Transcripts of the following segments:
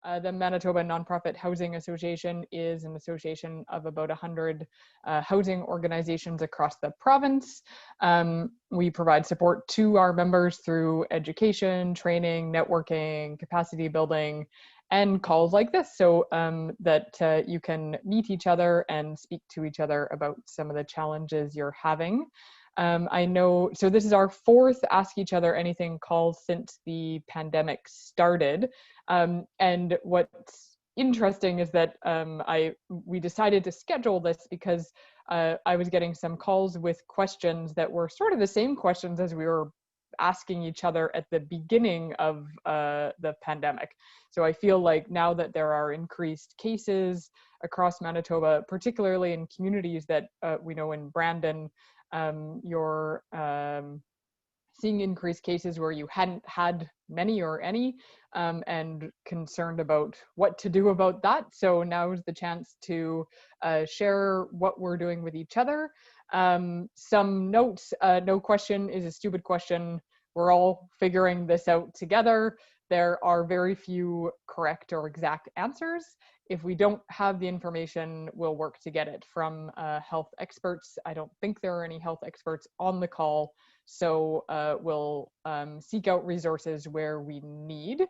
The Manitoba Nonprofit Housing Association is an association of about 100 housing organizations across the province. We provide support to our members through education, training, networking, capacity building, and calls like this, so that you can meet each other and speak to each other about some of the challenges you're having. I know, so this is our fourth Ask Each Other Anything call since the pandemic started. And what's interesting is that we decided to schedule this because I was getting some calls with questions that were sort of the same questions as we were asking each other at the beginning of the pandemic. So I feel like now that there are increased cases across Manitoba, particularly in communities that we know in Brandon, you're seeing increased cases where you hadn't had many or any, and concerned about what to do about that. So now is the chance to share what we're doing with each other. Some notes: no question is a stupid question. We're all figuring this out together. There are very few correct or exact answers. If we don't have the information, we'll work to get it from health experts. I don't think there are any health experts on the call, so we'll seek out resources where we need.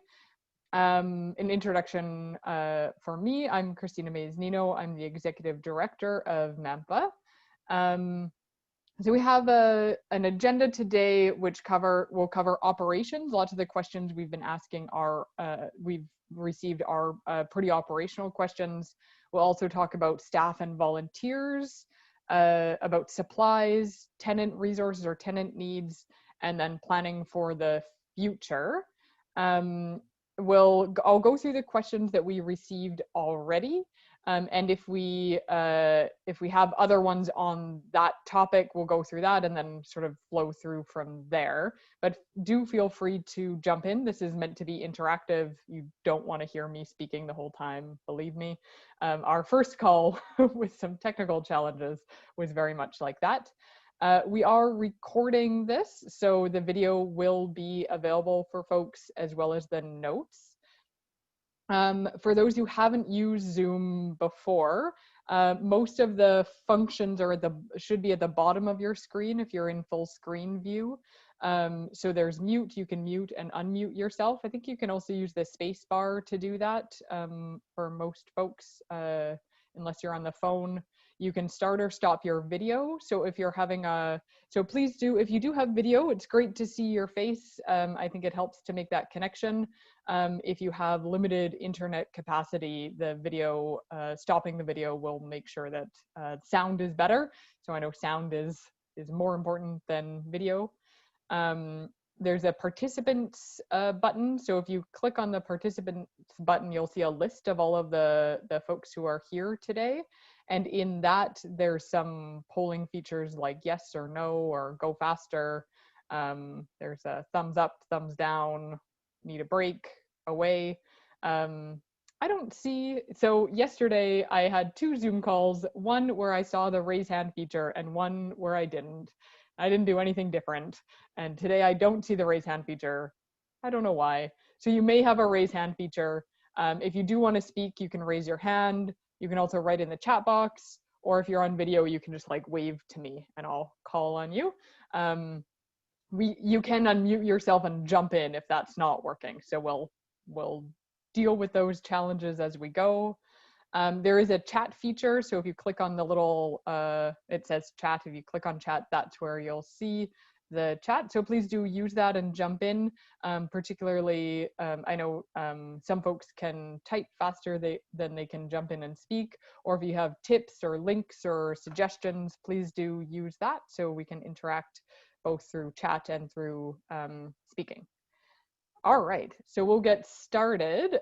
An introduction for me: I'm Christina Mays-Nino. I'm the Executive Director of MAMPA. So we have an agenda today which will cover operations. Lots of the questions we've been asking are, we've received are pretty operational questions. We'll also talk about staff and volunteers, about supplies, tenant resources or tenant needs, and then planning for the future. I'll go through the questions that we received already. And if we have other ones on that topic, we'll go through that and then sort of flow through from there. But do feel free to jump in. This is meant to be interactive. You don't want to hear me speaking the whole time, believe me. Our first call with some technical challenges was very much like that. We are recording this, so the video will be available for folks as well as the notes. For those who haven't used Zoom before, most of the functions are should be at the bottom of your screen if you're in full screen view. So there's mute, you can mute and unmute yourself. I think you can also use the space bar to do that for most folks, unless you're on the phone. You can start or stop your video. So if you're having so please do, if you do have video, it's great to see your face. I think it helps to make that connection. If you have limited internet capacity, the video, stopping the video will make sure that sound is better. So I know sound is more important than video. There's a participants button. So if you click on the participants button, you'll see a list of all of the folks who are here today. And in that, there's some polling features like yes or no or go faster. There's a thumbs up, thumbs down, need a break, away. I don't see, so yesterday I had 2 Zoom calls, one where I saw the raise hand feature and one where I didn't. I didn't do anything different. And today I don't see the raise hand feature. I don't know why. So you may have a raise hand feature. If you do want to speak, you can raise your hand. You can also write in the chat box, or if you're on video, you can just like wave to me and I'll call on you. You can unmute yourself and jump in if that's not working. So we'll deal with those challenges as we go. There is a chat feature. So if you click on the little, it says chat. If you click on chat, that's where you'll see the chat. So please do use that and jump in. Particularly, I know some folks can type faster than they can jump in and speak. Or if you have tips or links or suggestions, please do use that so we can interact both through chat and through speaking. All right, so we'll get started.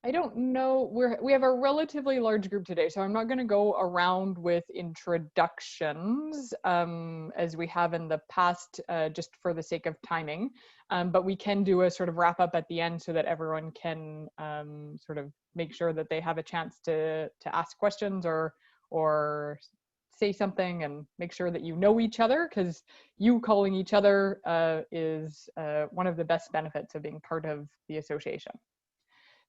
I don't know, we have a relatively large group today, so I'm not going to go around with introductions as we have in the past, just for the sake of timing. But we can do a sort of wrap up at the end so that everyone can sort of make sure that they have a chance to ask questions or say something and make sure that you know each other, because you calling each other is one of the best benefits of being part of the association.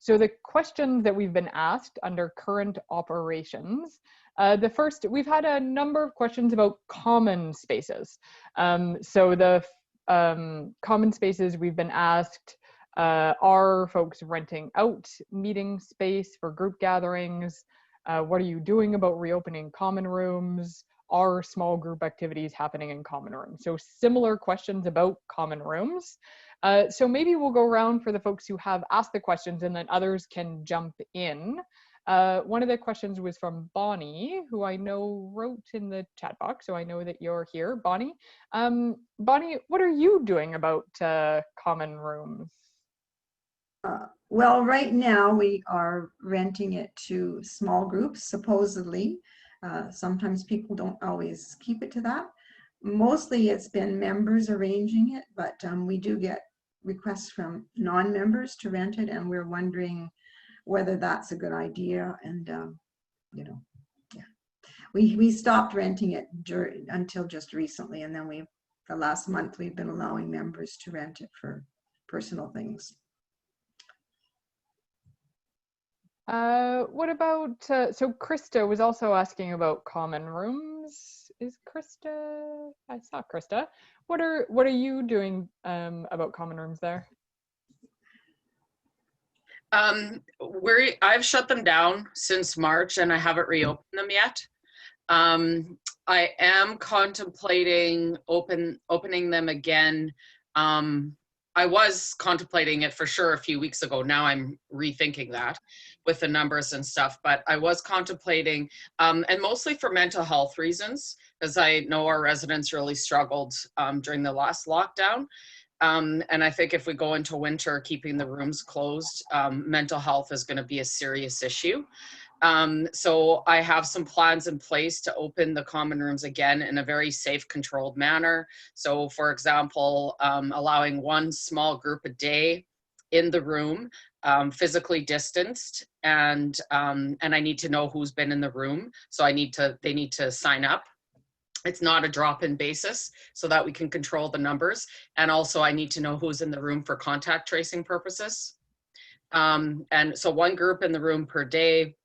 So the questions that we've been asked under current operations, the first, we've had a number of questions about common spaces. So the common spaces we've been asked, are folks renting out meeting space for group gatherings? What are you doing about reopening common rooms? Are small group activities happening in common rooms? So similar questions about common rooms. So maybe we'll go around for the folks who have asked the questions, and then others can jump in. One of the questions was from Bonnie, who I know wrote in the chat box, so I know that you're here. Bonnie, Bonnie, what are you doing about common rooms? Well, right now we are renting it to small groups, supposedly. Sometimes people don't always keep it to that. Mostly it's been members arranging it, but we do get requests from non-members to rent it, and we're wondering whether that's a good idea. And you know, yeah, we stopped renting it until just recently, and then the last month we've been allowing members to rent it for personal things. What about, so Krista was also asking about common rooms. Is Krista, I saw Krista. What are you doing about common rooms there? I've shut them down since March and I haven't reopened them yet. I am contemplating opening them again. I was contemplating it for sure a few weeks ago. Now I'm rethinking that with the numbers and stuff, but I was contemplating, and mostly for mental health reasons, because I know our residents really struggled during the last lockdown. And I think if we go into winter, keeping the rooms closed, mental health is going to be a serious issue. So I have some plans in place to open the common rooms again in a very safe, controlled manner. So for example, allowing one small group a day in the room, physically distanced, and I need to know who's been in the room. So they need to sign up. It's not a drop-in basis so that we can control the numbers. And also I need to know who's in the room for contact tracing purposes. And so one group in the room per day.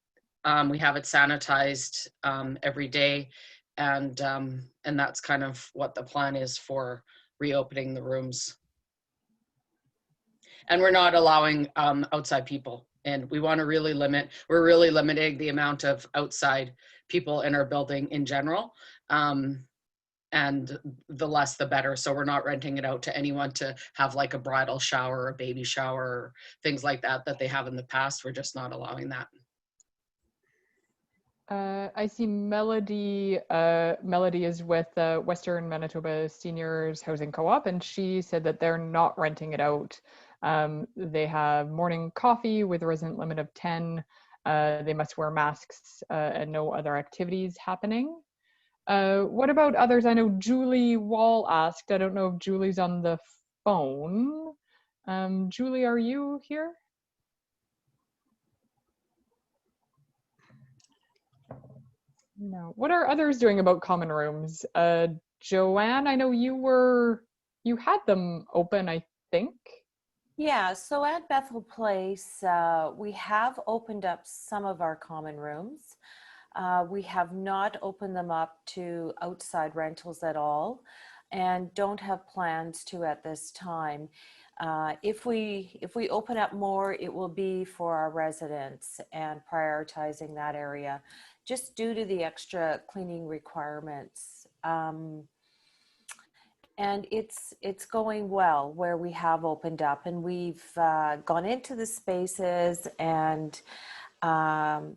We have it sanitized every day, and that's kind of what the plan is for reopening the rooms. And we're not allowing outside people, and we want to really we're really limiting the amount of outside people in our building in general, and the less the better. So we're not renting it out to anyone to have like a bridal shower or a baby shower or things like that they have in the past. We're just not allowing that. I see Melody. Melody is with Western Manitoba Seniors Housing Co-op, and she said that they're not renting it out. They have morning coffee with a resident limit of 10. They must wear masks and no other activities happening. What about others? I know Julie Wall asked. I don't know if Julie's on the phone. Julie, are you here? No. What are others doing about common rooms? Joanne, I know you had them open, I think. Yeah, so at Bethel Place, we have opened up some of our common rooms. We have not opened them up to outside rentals at all, and don't have plans to at this time. If we open up more, it will be for our residents and prioritizing that area, just due to the extra cleaning requirements. And it's going well where we have opened up, and we've gone into the spaces and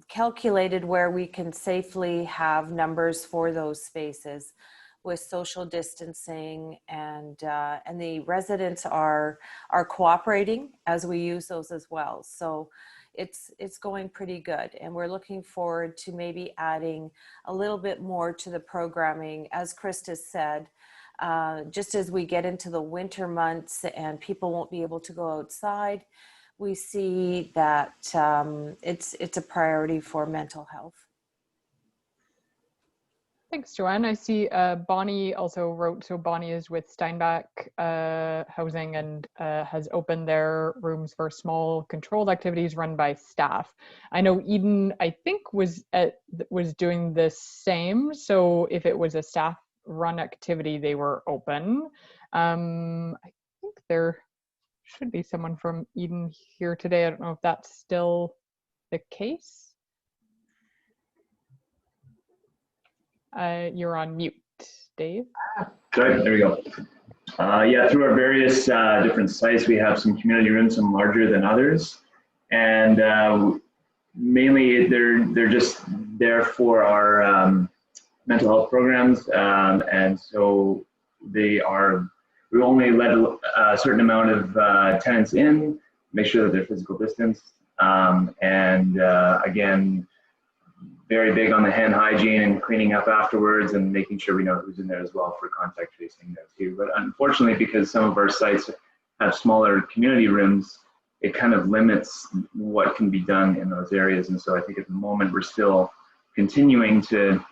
calculated where we can safely have numbers for those spaces with social distancing, and the residents are cooperating as we use those as well. So it's going pretty good, and we're looking forward to maybe adding a little bit more to the programming, as Krista said. Just as we get into the winter months and people won't be able to go outside, we see that it's a priority for mental health. Thanks, Joanne. I see Bonnie also wrote, so Bonnie is with Steinbach Housing and has opened their rooms for small controlled activities run by staff. I know Eden, I think, was doing the same. So if it was a staff run activity, they were open. I think there should be someone from Eden here today. I don't know if that's still the case. You're on mute, Dave. Sorry, there we go. Yeah, through our various different sites, we have some community rooms, some larger than others, and mainly they're just there for our mental health programs, and so we only let a certain amount of tenants in, make sure that they're physical distance, and again, very big on the hand hygiene and cleaning up afterwards and making sure we know who's in there as well for contact tracing there too. But unfortunately, because some of our sites have smaller community rooms, it kind of limits what can be done in those areas. And so I think at the moment we're still continuing to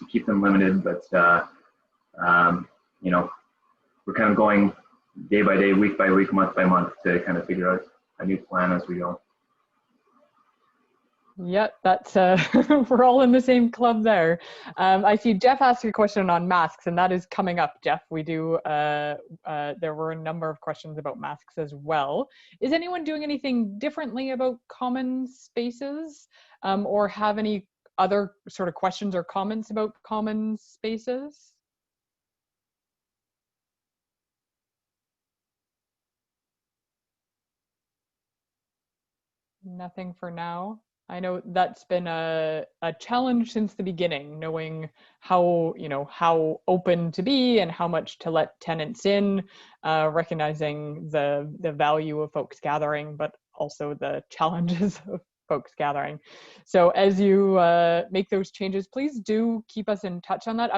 keep them limited, but you know, we're kind of going day by day, week by week, month by month to kind of figure out a new plan as we go. Yeah, that's we're all in the same club there. I see Jeff asked a question on masks, and that is coming up, Jeff. We do, there were a number of questions about masks as well. Is anyone doing anything differently about common spaces, or have any other sort of questions or comments about common spaces? Nothing for now. I know that's been a challenge since the beginning, knowing how, you know, how open to be and how much to let tenants in, recognizing the value of folks gathering, but also the challenges of folks gathering. So as you make those changes, please do keep us in touch on that.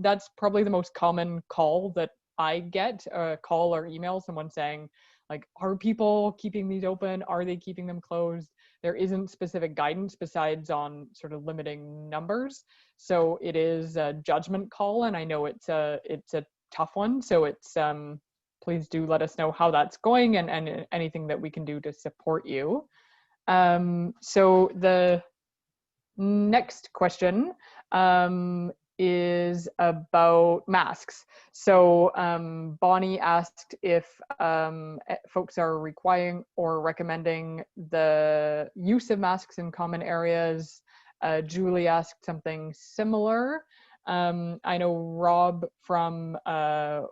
That's probably the most common call that I get, a call or email, someone saying, like, are people keeping these open? Are they keeping them closed? There isn't specific guidance besides on sort of limiting numbers. So it is a judgment call, and I know it's a tough one. So it's please do let us know how that's going and anything that we can do to support you. So the next question is about masks. So Bonnie asked if folks are requiring or recommending the use of masks in common areas. Julie asked something similar. I know Rob from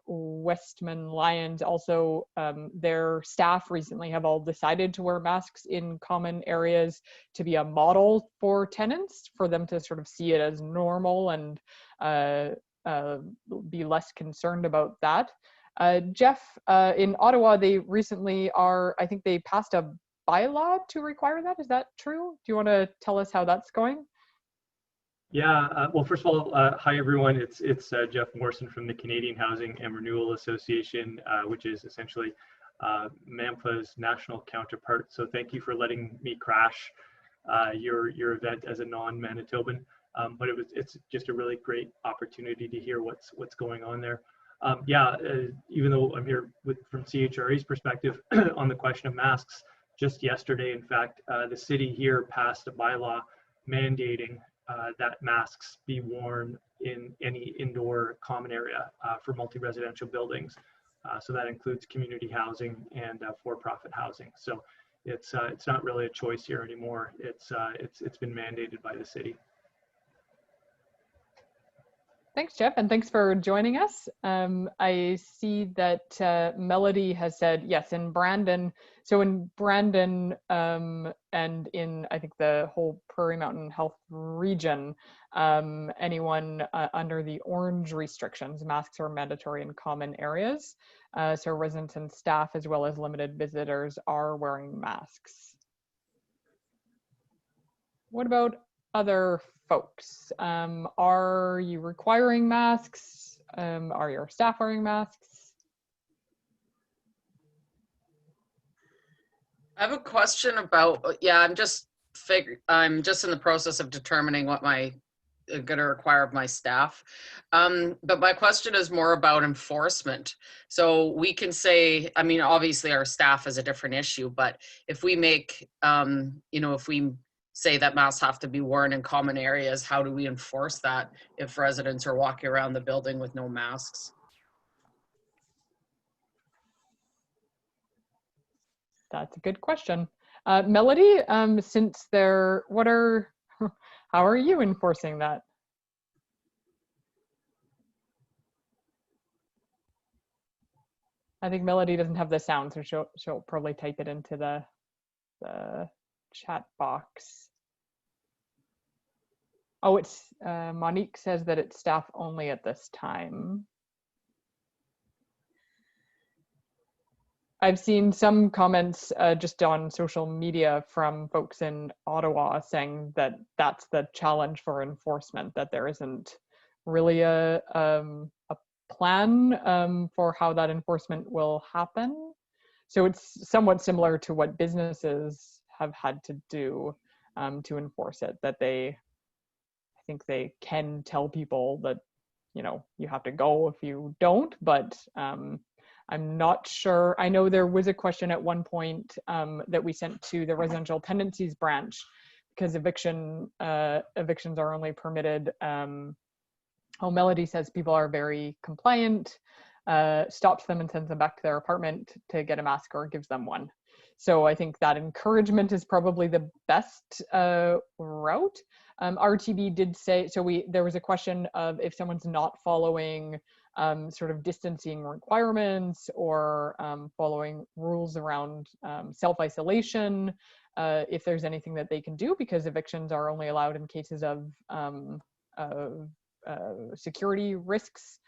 Westman Lions also, their staff recently have all decided to wear masks in common areas to be a model for tenants, for them to sort of see it as normal and be less concerned about that. Jeff, in Ottawa, they recently I think they passed a bylaw to require that. Is that true? Do you want to tell us how that's going? Yeah, well, first of all, hi everyone. It's Jeff Morrison from the Canadian Housing and Renewal Association, which is essentially MAMPA's national counterpart. So thank you for letting me crash your event as a non-Manitoban. But it's just a really great opportunity to hear what's going on there. Even though I'm here from CHRA's perspective on the question of masks, just yesterday, in fact, the city here passed a bylaw mandating that masks be worn in any indoor common area for multi-residential buildings. So that includes community housing and for-profit housing. So it's not really a choice here anymore. It's been mandated by the city. Thanks, Jeff, and thanks for joining us. I see that Melody has said, yes, in Brandon. So in Brandon and in, I think, the whole Prairie Mountain Health region, anyone under the orange restrictions, masks are mandatory in common areas. So residents and staff, as well as limited visitors, are wearing masks. What about other folks? Are you requiring masks? Are your staff wearing masks? I have a question about, I'm just in the process of determining what my going to require of my staff. But my question is more about enforcement. So we can say, I mean, obviously our staff is a different issue, but if we make, if we say that masks have to be worn in common areas, how do we enforce that if residents are walking around the building with no masks? That's a good question. Melody, since how are you enforcing that? I think Melody doesn't have the sound, so she'll probably type it into the chat box. Oh, it's Monique says that it's staff only at this time. I've seen some comments just on social media from folks in Ottawa saying that that's the challenge for enforcement, that there isn't really a plan for how that enforcement will happen. So it's somewhat similar to what businesses have had to do to enforce it, that I think they can tell people that, you have to go if you don't, but I'm not sure. I know there was a question at one point that we sent to the residential tenancies branch, because evictions are only permitted. Melody says people are very compliant, stops them and sends them back to their apartment to get a mask or gives them one. So I think that encouragement is probably the best route. RTB did say, so there was a question of if someone's not following sort of distancing requirements or following rules around self-isolation, if there's anything that they can do, because evictions are only allowed in cases of security risks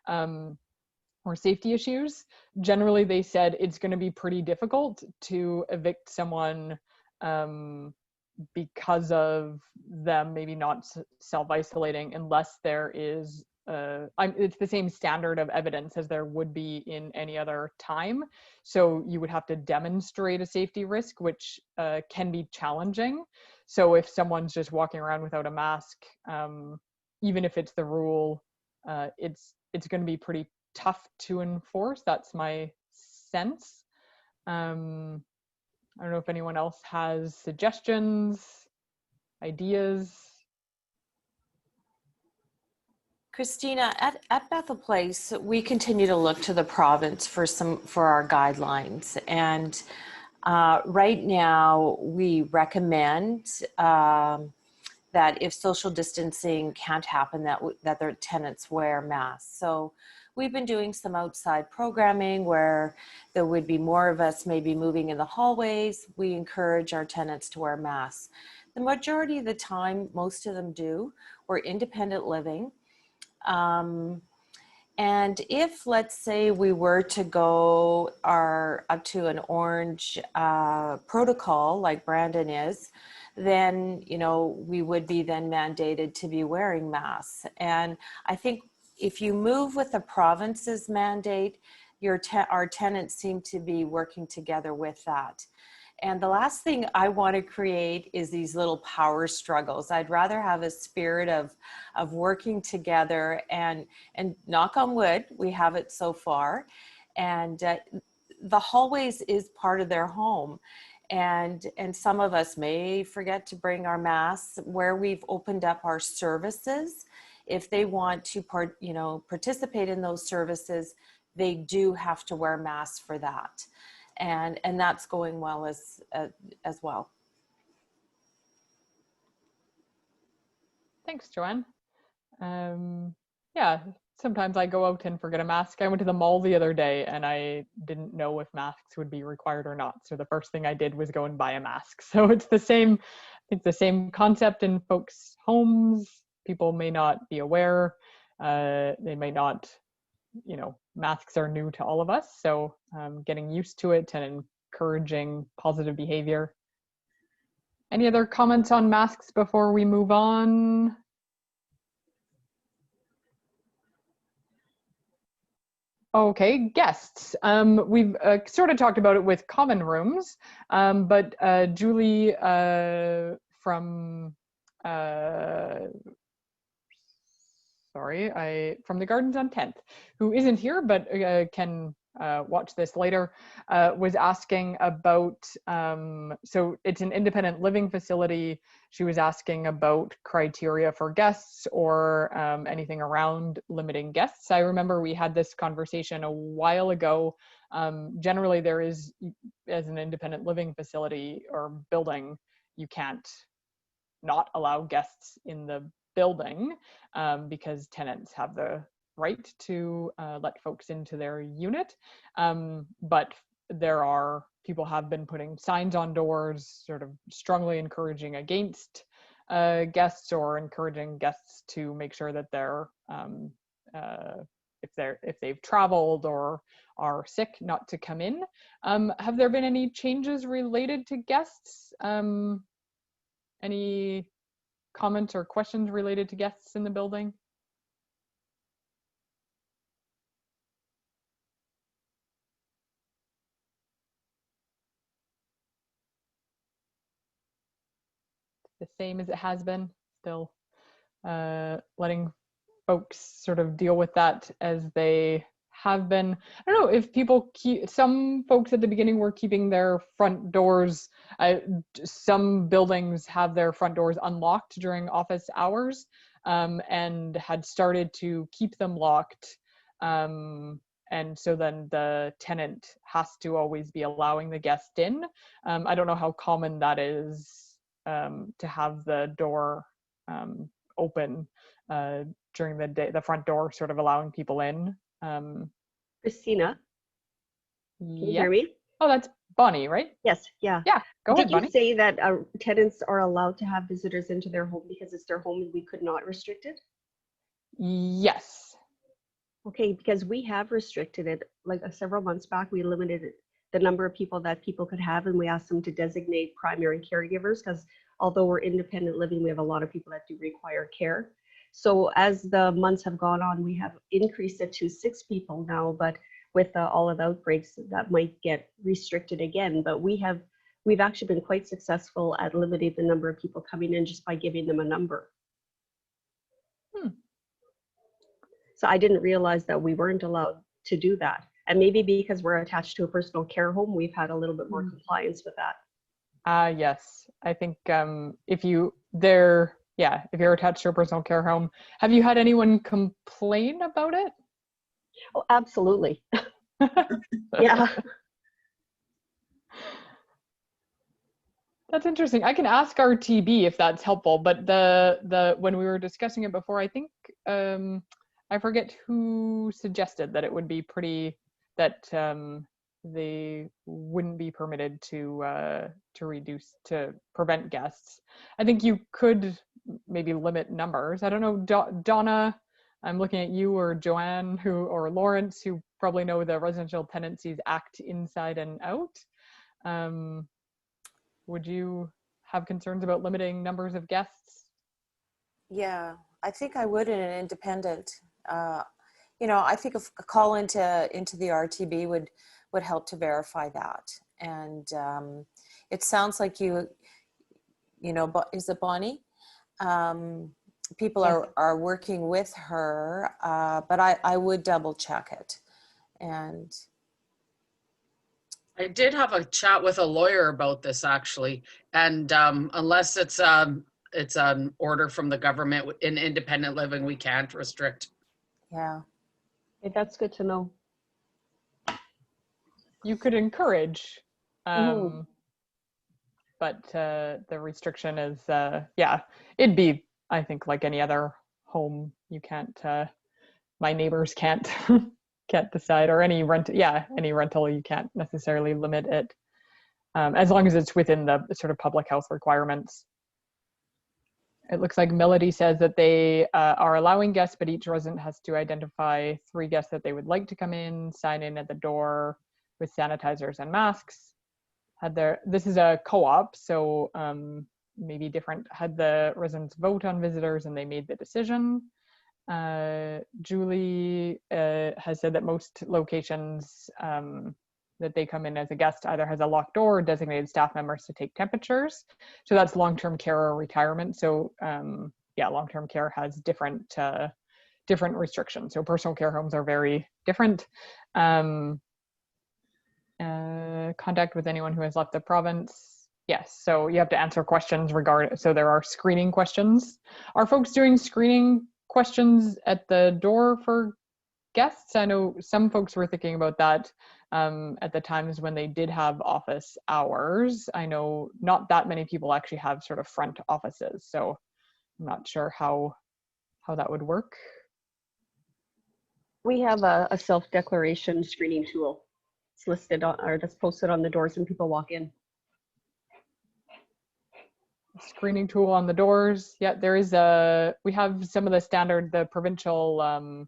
or safety issues. Generally, they said it's going to be pretty difficult to evict someone because of them maybe not self-isolating, unless there is it's the same standard of evidence as there would be in any other time. So you would have to demonstrate a safety risk, which can be challenging. So if someone's just walking around without a mask, even if it's the rule, it's going to be pretty tough to enforce. That's my sense. I don't know if anyone else has suggestions, ideas. Christina, at Bethel Place, we continue to look to the province for our guidelines, and right now we recommend that if social distancing can't happen, that their tenants wear masks. So we've been doing some outside programming where there would be more of us maybe moving in the hallways. We encourage our tenants to wear masks. The majority of the time, most of them do. We're independent living. And if, let's say, we were to go up to an orange protocol like Brandon is, then, we would be then mandated to be wearing masks. And I think if you move with the province's mandate, our tenants seem to be working together with that. And the last thing I want to create is these little power struggles. I'd rather have a spirit of working together, and knock on wood, we have it so far. And the hallways is part of their home. And some of us may forget to bring our masks. Where we've opened up our services, if they want to participate in those services, they do have to wear masks for that. And that's going well as well. Thanks, Joanne. Yeah, sometimes I go out and forget a mask. I went to the mall the other day and I didn't know if masks would be required or not. So the first thing I did was go and buy a mask. So it's the same concept in folks' homes. People may not be aware. They may not, masks are new to all of us. So getting used to it and encouraging positive behavior. Any other comments on masks before we move on? Okay, guests. We've sort of talked about it with common rooms, but Julie from sorry, from the Gardens on 10th, who isn't here but can watch this later, was asking about, so it's an independent living facility. She was asking about criteria for guests or anything around limiting guests. I remember we had this conversation a while ago. Generally, there is, as an independent living facility or building, you can't not allow guests in the building because tenants have the right to let folks into their unit. But people have been putting signs on doors, sort of strongly encouraging against guests, or encouraging guests to make sure that they're, if they've traveled or are sick, not to come in. Have there been any changes related to guests? Any comments or questions related to guests in the building? The same as it has been, still letting folks sort of deal with that as they have been. I don't know if people some folks at the beginning were keeping their front doors. Some buildings have their front doors unlocked during office hours, and had started to keep them locked. And so then the tenant has to always be allowing the guest in. I don't know how common that is, to have the door open during the day, the front door sort of allowing people in. Christina, can you hear me? Oh, that's Bonnie, right? Yes, yeah. Yeah, go ahead, Bonnie. Did you say that tenants are allowed to have visitors into their home because it's their home and we could not restrict it? Yes. Okay, because we have restricted it. Like several months back, we limited the number of people that people could have, and we asked them to designate primary caregivers, because although we're independent living, we have a lot of people that do require care. So as the months have gone on, we have increased it to 6 people now, but with all of the outbreaks, that might get restricted again. But we've actually been quite successful at limiting the number of people coming in just by giving them a number. So I didn't realize that we weren't allowed to do that. And maybe because we're attached to a personal care home, we've had a little bit more compliance with that. Yes, I think if you're attached to a personal care home, have you had anyone complain about it? Oh, absolutely. Yeah. That's interesting. I can ask our TB if that's helpful, but the when we were discussing it before, I think I forget who suggested that it would be that they wouldn't be permitted to prevent guests. I think you could maybe limit numbers. I don't know, Donna, I'm looking at you, or Joanne, or Lawrence, who probably know the Residential Tenancies Act inside and out. Would you have concerns about limiting numbers of guests? Yeah, I think I would in an independent. I think a call into the RTB would help to verify that. And it sounds like is it Bonnie? People are working with her, but I would double check it. And I did have a chat with a lawyer about this, actually, and unless it's an order from the government in independent living, we can't restrict. Yeah. Okay, that's good to know. You could encourage, but the restriction is, it'd be, I think, like any other home. You can't, my neighbors can't can't decide, or any rental, you can't necessarily limit it, as long as it's within the sort of public health requirements. It looks like Melody says that they are allowing guests, but each resident has to identify 3 guests that they would like to come in, sign in at the door with sanitizers and masks. This is a co-op, so maybe different, had the residents vote on visitors and they made the decision. Julie has said that most locations that they come in as a guest either has a locked door or designated staff members to take temperatures. So that's long-term care or retirement. So long-term care has different different restrictions. So personal care homes are very different. Contact with anyone who has left the province. Yes, so you have to answer questions so there are screening questions. Are folks doing screening questions at the door for guests? I know some folks were thinking about that at the times when they did have office hours. I know not that many people actually have sort of front offices, so I'm not sure how that would work. We have a self-declaration screening tool. It's listed on, or that's posted on the doors when people walk in. Screening tool on the doors. Yeah, there is we have some of the provincial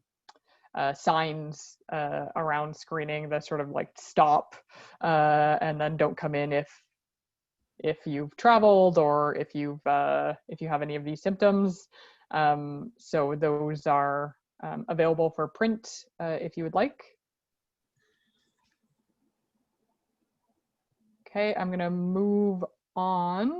signs around screening that sort of like stop and then don't come in if you've traveled or if you have any of these symptoms. So those are available for print if you would like. Okay, I'm gonna move on.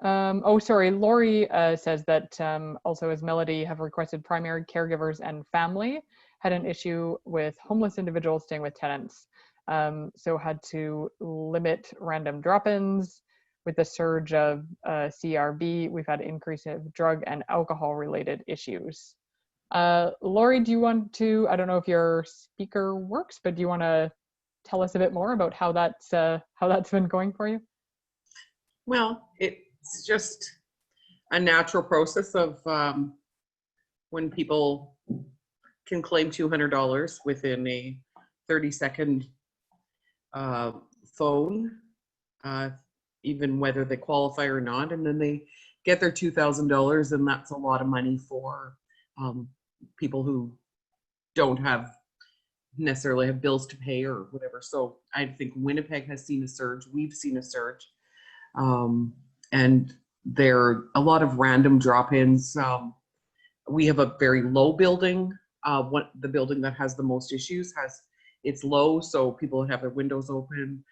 Oh, sorry, Lori says that also as Melody have requested primary caregivers and family had an issue with homeless individuals staying with tenants. So had to limit random drop-ins. With the surge of CRB, we've had increase of drug and alcohol related issues. Lori, do you want to, I don't know if your speaker works, but do you want to tell us a bit more about how that's been going for you? Well, it's just a natural process of when people can claim $200 within a 30-second phone, even whether they qualify or not, and then they get their $2,000, and that's a lot of money for people who don't necessarily have bills to pay or whatever. So I think Winnipeg has seen a surge. We've seen a surge. And there are a lot of random drop-ins. We have a very low building. The building that has the most issues it's low, so people have their windows open.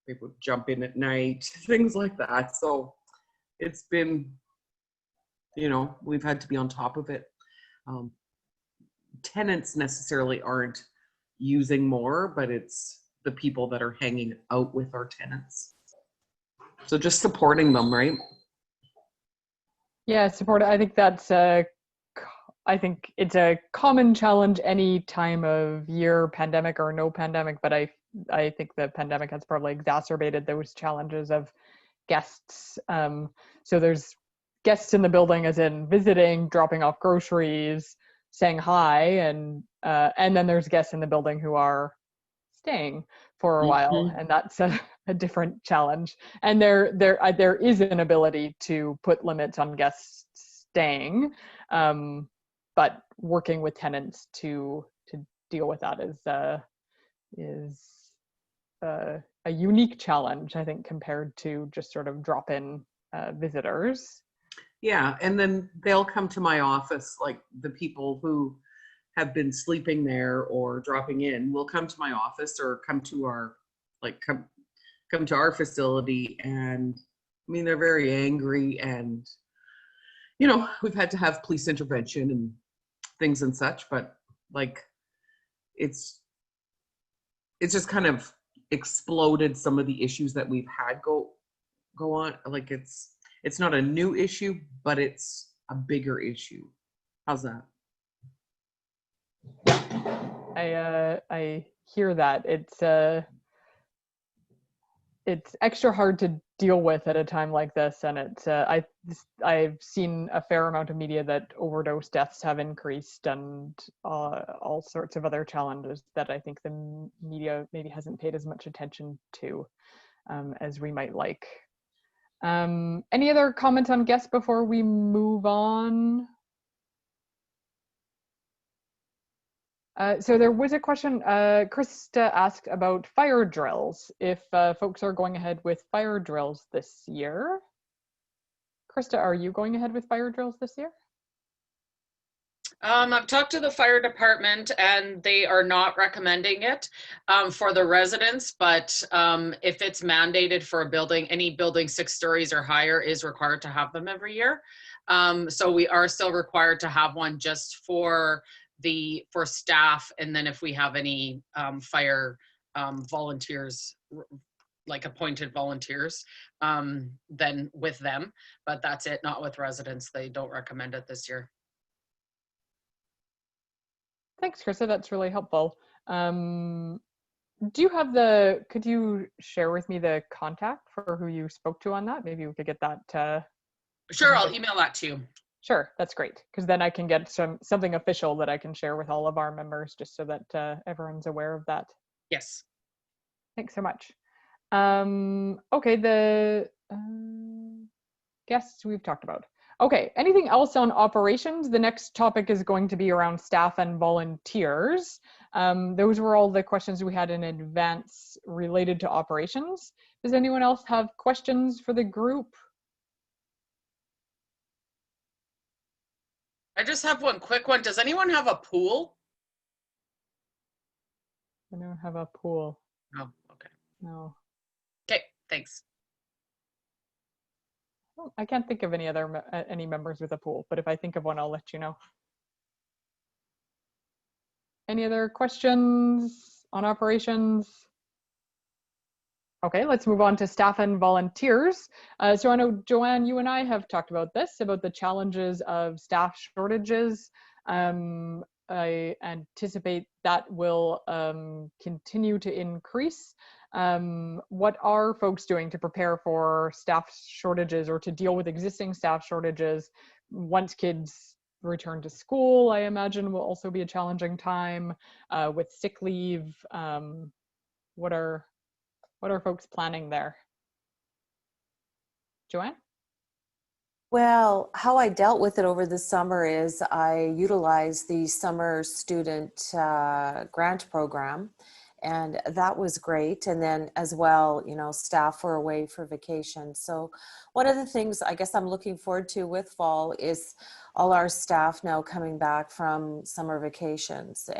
People jump in at night, things like that. So it's been, we've had to be on top of it. Tenants necessarily aren't using more, but it's the people that are hanging out with our tenants. So just supporting them, right? Yeah, support. I think I think it's a common challenge any time of year, pandemic or no pandemic, but I think the pandemic has probably exacerbated those challenges of guests. So there's guests in the building as in visiting, dropping off groceries, saying hi, and then there's guests in the building who are staying for a while, and that's a different challenge. And there is an ability to put limits on guests staying, but working with tenants to deal with that is a unique challenge, I think, compared to just sort of drop-in visitors. Yeah, and then they'll come to my office, like the people who have been sleeping there or dropping in will come to my office or come to our come to our facility, and I mean they're very angry, and we've had to have police intervention and things and such, but it's just kind of exploded some of the issues that we've had go on. Like it's not a new issue, but it's a bigger issue. How's that? I hear that. It's extra hard to deal with at a time like this, and I've seen a fair amount of media that overdose deaths have increased, and all sorts of other challenges that I think the media maybe hasn't paid as much attention to as we might like. Any other comments on guests before we move on? So there was a question, Krista asked about fire drills, if folks are going ahead with fire drills this year. Krista, are you going ahead with fire drills this year? I've talked to the fire department and they are not recommending it for the residents, but if it's mandated for a building, any building 6 stories or higher is required to have them every year. So we are still required to have one just for for staff, and then if we have any fire volunteers, like appointed volunteers, then with them. But that's it, not with residents. They don't recommend it this year. Thanks, Krista. That's really helpful. Do you have could you share with me the contact for who you spoke to on that? Maybe we could get that. Sure, I'll email that to you. Sure, that's great. Because then I can get something official that I can share with all of our members, just so that everyone's aware of that. Yes. Thanks so much. Okay, the guests we've talked about. Okay, anything else on operations? The next topic is going to be around staff and volunteers. Those were all the questions we had in advance related to operations. Does anyone else have questions for the group? I just have one quick one. Does anyone have a pool? I don't have a pool. No, okay. No. Okay, thanks. I can't think of any members with a pool, but if I think of one, I'll let you know. Any other questions on operations? Okay, let's move on to staff and volunteers. So I know, Joanne, you and I have talked about this, about the challenges of staff shortages. I anticipate that will continue to increase. What are folks doing to prepare for staff shortages or to deal with existing staff shortages once kids return to school? I imagine will also be a challenging time with sick leave. What are folks planning there? Joanne? Well, how I dealt with it over the summer is I utilized the summer student grant program, and that was great. And then as well, you know, staff were away for vacation. So one of the things I guess I'm looking forward to with fall is all our staff now coming back from summer vacations.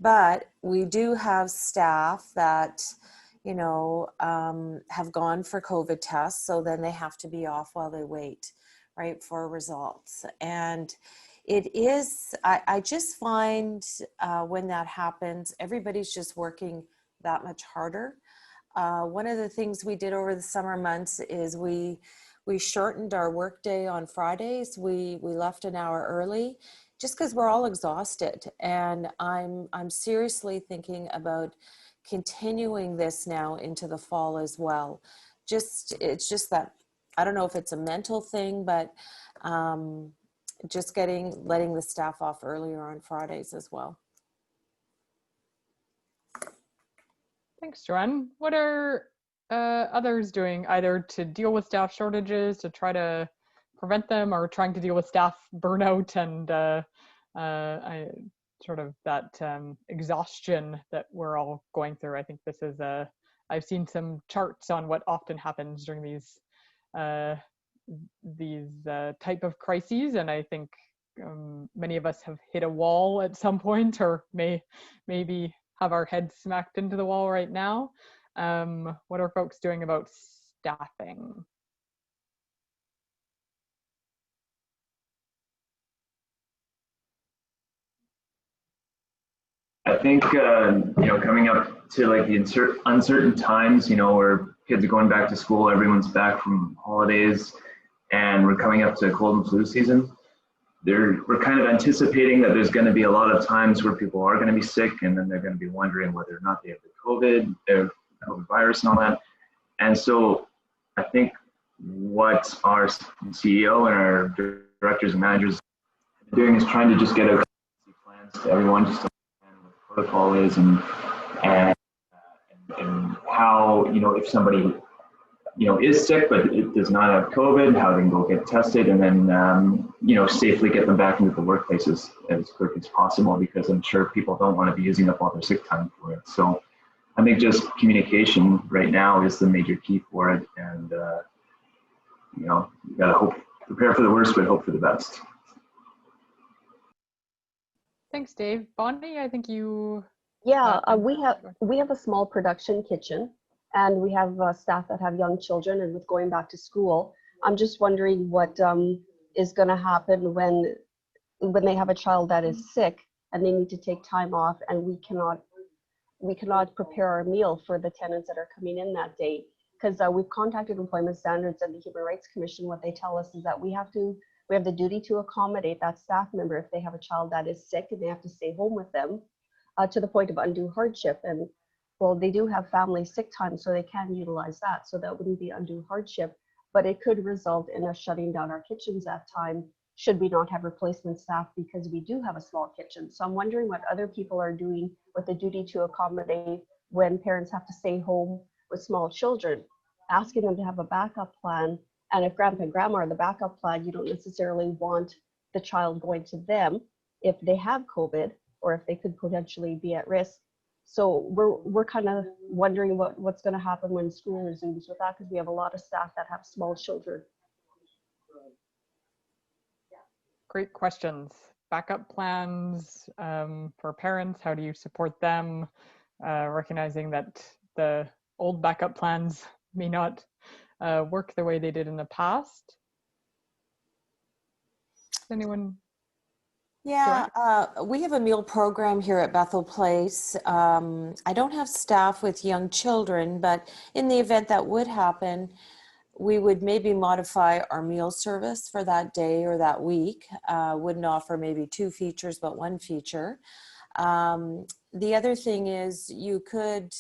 But we do have staff that, you know, have gone for COVID tests. So then they have to be off while they wait, right, for results. And it is, I just find when that happens, everybody's just working that much harder. One of the things we did over the summer months is we shortened our workday on Fridays. We left an hour early just because we're all exhausted. And I'm seriously thinking about continuing this now into the fall as well. It's just that, I don't know if it's a mental thing, but just letting the staff off earlier on Fridays as well. Thanks, Joanne. What are others doing either to deal with staff shortages, to try to prevent them, or trying to deal with staff burnout and sort of that exhaustion that we're all going through? I think this is I've seen some charts on what often happens during these type of crises, and I think many of us have hit a wall at some point, or maybe have our heads smacked into the wall right now. What are folks doing about staffing? I think, you know, coming up to like the uncertain times, you know, where kids are going back to school, everyone's back from holidays, and we're coming up to cold and flu season. We're kind of anticipating that there's going to be a lot of times where people are going to be sick, and then they're going to be wondering whether or not they have the COVID virus and all that. And so I think what our CEO and our directors and managers are doing is trying to just get out plans to everyone, just to understand what the protocol is and how, you know, if somebody, you know, is sick but it does not have COVID, how they can go get tested, and then you know, safely get them back into the workplaces as quick as possible, because I'm sure people don't want to be using up all their sick time for it. So I think just communication right now is the major key for it, and you know, you gotta prepare for the worst but hope for the best. Thanks, Dave. Bonnie, I think you. Yeah, we have a small production kitchen, and we have staff that have young children, and with going back to school, I'm just wondering what is going to happen when they have a child that is sick. and they need to take time off, and we cannot prepare our meal for the tenants that are coming in that day. Because we've contacted Employment Standards and the Human Rights Commission. What they tell us is that we have the duty to accommodate that staff member if they have a child that is sick and they have to stay home with them, to the point of undue hardship. And well, they do have family sick time, so they can utilize that. So that wouldn't be undue hardship, but it could result in us shutting down our kitchens that time, should we not have replacement staff, because we do have a small kitchen. So I'm wondering what other people are doing with the duty to accommodate when parents have to stay home with small children, asking them to have a backup plan. And if grandpa and grandma are the backup plan, you don't necessarily want the child going to them if they have COVID or if they could potentially be at risk. So we're kind of wondering what's going to happen when school resumes with that, because we have a lot of staff that have small children. Great questions. Backup plans for parents, how do you support them? Recognizing that the old backup plans may not work the way they did in the past. Anyone? Yeah, we have a meal program here at Bethel Place. I don't have staff with young children, but in the event that would happen, we would maybe modify our meal service for that day or that week. Wouldn't offer maybe 2 features, but 1 feature. The other thing is you could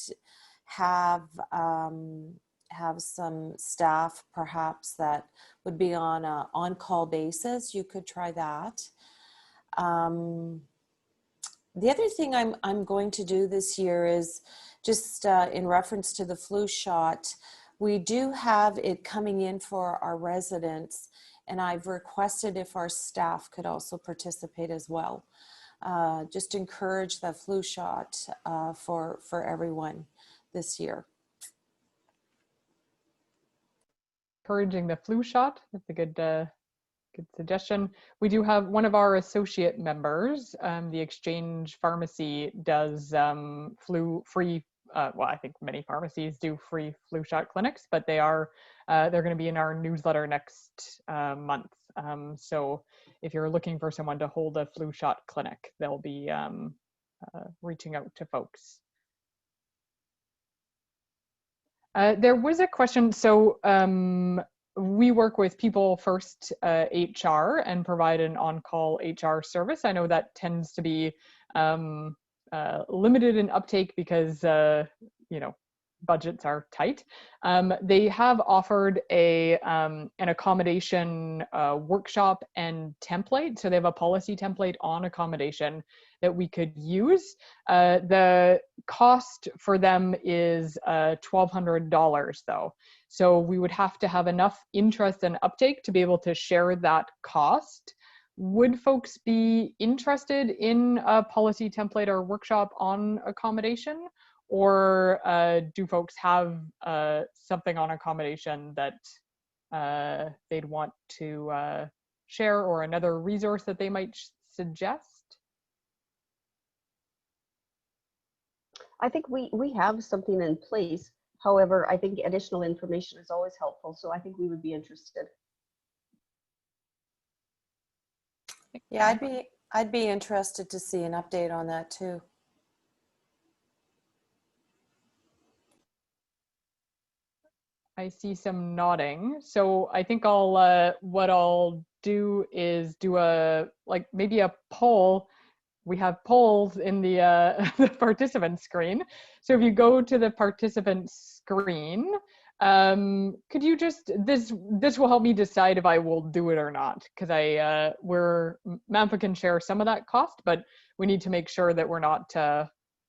have some staff perhaps that would be on an on-call basis. You could try that. The other thing I'm going to do this year is just in reference to the flu shot. We do have it coming in for our residents, and I've requested if our staff could also participate as well. Just encourage the flu shot for everyone this year. Encouraging the flu shot, that's a good suggestion. We do have one of our associate members, the Exchange Pharmacy, does flu-free. Well, I think many pharmacies do free flu shot clinics, but they're going to be in our newsletter next month. So if you're looking for someone to hold a flu shot clinic, they'll be reaching out to folks. There was a question. So we work with People First HR and provide an on-call HR service. I know that tends to be limited in uptake because budgets are tight. They have offered an accommodation workshop and template. So they have a policy template on accommodation that we could use. The cost for them is $1,200 though. So we would have to have enough interest and uptake to be able to share that cost. Would folks be interested in a policy template or workshop on accommodation? Or do folks have something on accommodation that they'd want to share, or another resource that they might suggest? I think we have something in place. However, I think additional information is always helpful. So I think we would be interested. Yeah, I'd be interested to see an update on that too. I see some nodding. So I think what I'll do is do maybe a poll. We have polls in the the participant screen. So if you go to the participant screen, could you just, this will help me decide if I will do it or not, because MAMPA can share some of that cost, but we need to make sure that we're not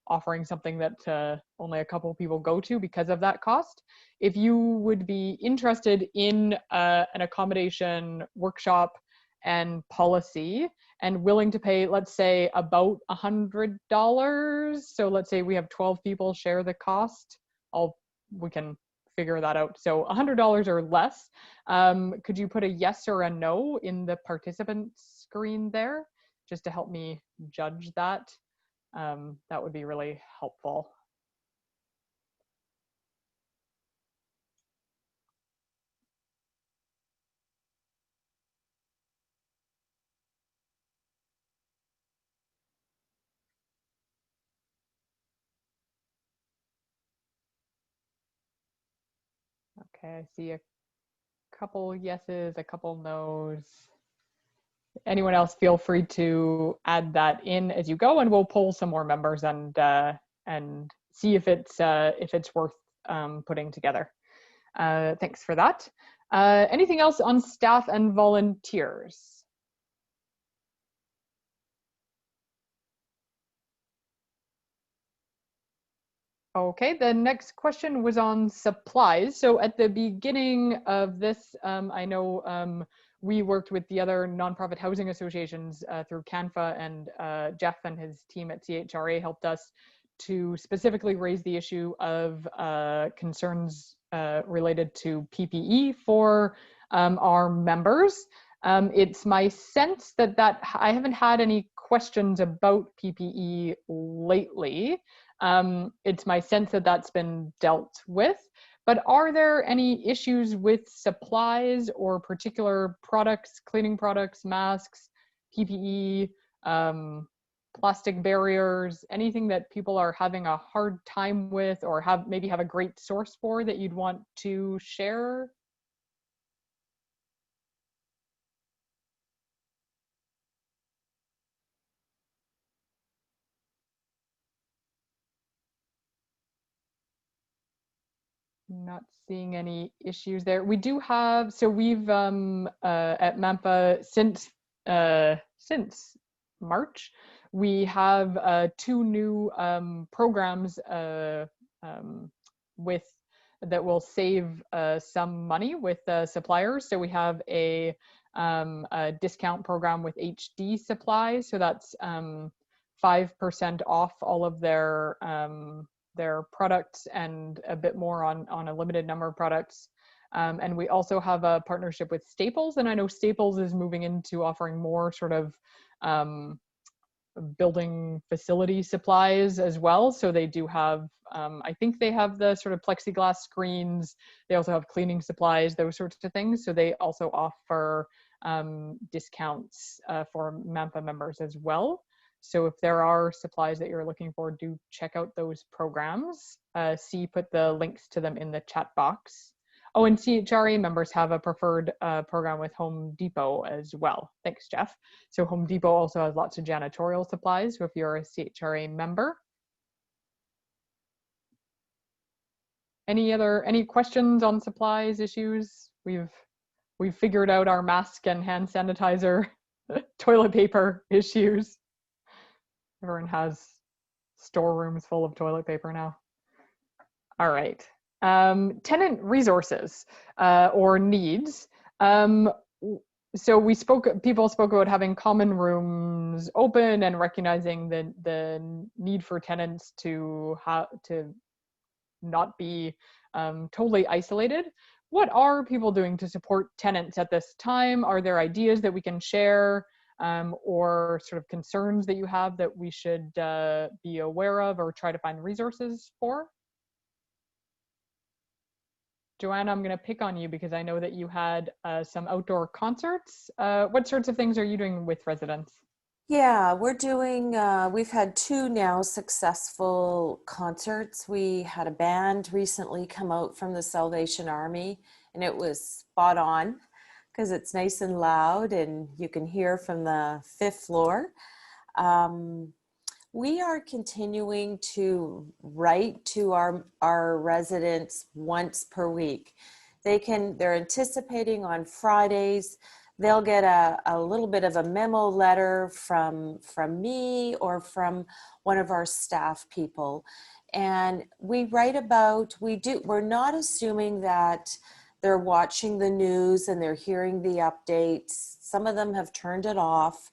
offering something that only a couple people go to because of that cost. If you would be interested in an accommodation workshop and policy and willing to pay, let's say, about $100. So let's say we have 12 people share the cost. We can figure that out. So $100 or less. Could you put a yes or a no in the participant screen there, just to help me judge that? That would be really helpful. Okay, I see a couple yeses, a couple no's. Anyone else, feel free to add that in as you go, and we'll poll some more members and see if it's worth putting together. Thanks for that. Anything else on staff and volunteers? Okay, the next question was on supplies. So at the beginning of this, I know we worked with the other nonprofit housing associations through CANFA, and Jeff and his team at CHRA helped us to specifically raise the issue of concerns related to PPE for our members. It's my sense that I haven't had any questions about PPE lately. It's my sense that that's been dealt with, but are there any issues with supplies or particular products, cleaning products, masks, PPE, plastic barriers, anything that people are having a hard time with or maybe have a great source for that you'd want to share? Not seeing any issues there. We do have, so we've at MAMPA since March, we have 2 new programs with that will save some money with suppliers. So we have a discount program with HD Supplies. So that's 5% off all of their products and a bit more on a limited number of products. And we also have a partnership with Staples, and I know Staples is moving into offering more sort of building facility supplies as well. So they do have, I think they have the sort of plexiglass screens. They also have cleaning supplies, those sorts of things. So they also offer discounts for MAMPA members as well. So if there are supplies that you're looking for, do check out those programs. C put the links to them in the chat box. Oh, and CHRA members have a preferred program with Home Depot as well. Thanks, Jeff. So Home Depot also has lots of janitorial supplies. So if you're a CHRA member. Any questions on supplies issues? We've figured out our mask and hand sanitizer, toilet paper issues. Everyone has storerooms full of toilet paper now. All right. Tenant resources or needs. So people spoke about having common rooms open and recognizing the need for tenants to not be totally isolated. What are people doing to support tenants at this time? Are there ideas that we can share? Or sort of concerns that you have that we should be aware of or try to find resources for? Joanna, I'm going to pick on you because I know that you had some outdoor concerts. What sorts of things are you doing with residents? Yeah, we're doing, we've had 2 now successful concerts. We had a band recently come out from the Salvation Army, and it was spot on because it's nice and loud and you can hear from the 5th floor. We are continuing to write to our residents once per week. They're anticipating on Fridays, they'll get a little bit of a memo letter from me or from one of our staff people. And we write about, we're not assuming that they're watching the news and they're hearing the updates. Some of them have turned it off,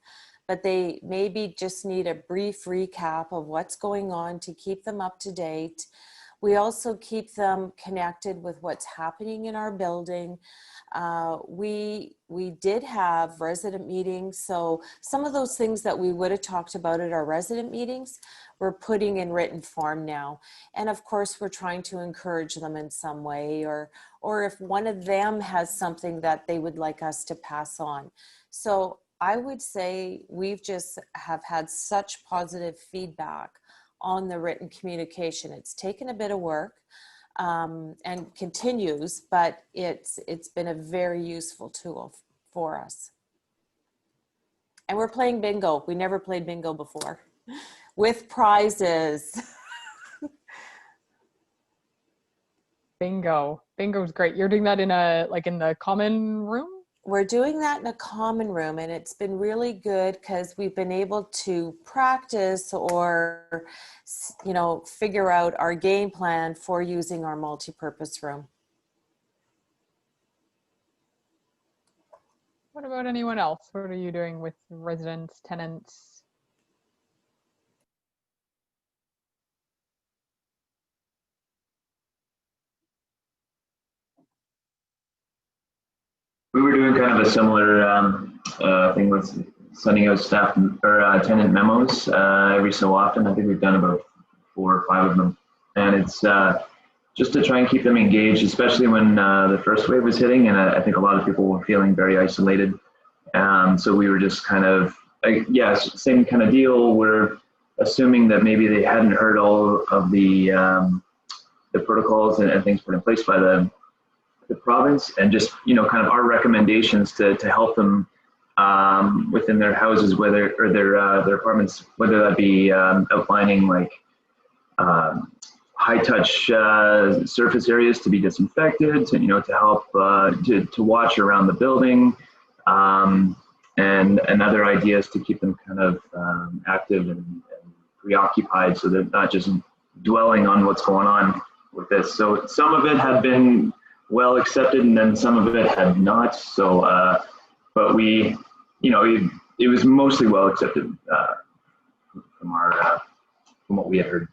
but they maybe just need a brief recap of what's going on to keep them up to date. We also keep them connected with what's happening in our building. We did have resident meetings, so some of those things that we would have talked about at our resident meetings, we're putting in written form now. And of course, we're trying to encourage them in some way, or if one of them has something that they would like us to pass on. So I would say we've just have had such positive feedback on the written communication. It's taken a bit of work. and continues, but it's been a very useful tool for us. And we're playing bingo. We never played bingo before with prizes. Bingo's great. You're doing that in the common room? We're doing that in a common room, and it's been really good because we've been able to practice or, you know, figure out our game plan for using our multi-purpose room. What about anyone else? What are you doing with residents, tenants? We were doing kind of a similar thing with sending out staff or tenant memos every so often. I think we've done about 4 or 5 of them, and it's just to try and keep them engaged, especially when the first wave was hitting, and I think a lot of people were feeling very isolated. So we were just kind of, same kind of deal. We're assuming that maybe they hadn't heard all of the protocols and things put in place by the province, and just, you know, kind of our recommendations to help them within their houses, whether, or their apartments, whether that be outlining like high touch surface areas to be disinfected, to, you know, to help to watch around the building, and other ideas to keep them kind of active and preoccupied, so they're not just dwelling on what's going on with this. So some of it had been well accepted, and then some of it had not. So, but we, you know, it was mostly well accepted from our from what we had heard.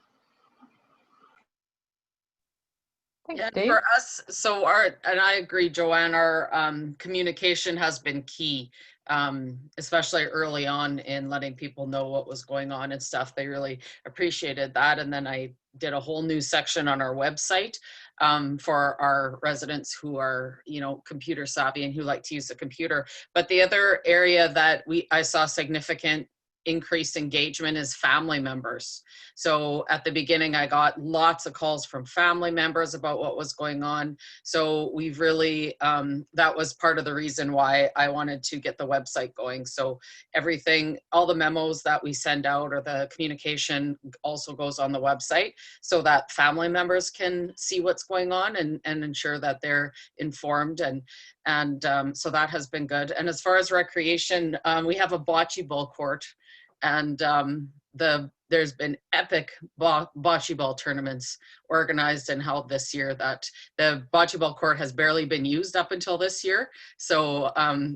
Thanks, Yeah, Dave. for us, so and I agree, Joanne, our communication has been key, especially early on in letting people know what was going on and stuff. They really appreciated that. And then I did a whole new section on our website for our residents who are, you know, computer savvy and who like to use the computer. But the other area that I saw significant increased engagement is family members. So at the beginning, I got lots of calls from family members about what was going on. So we've really, that was part of the reason why I wanted to get the website going. So everything, all the memos that we send out or the communication also goes on the website, so that family members can see what's going on and ensure that they're informed. And so that has been good. And as far as recreation, we have a bocce ball court, and there's been epic bocce ball tournaments organized and held this year that the bocce ball court has barely been used up until this year. So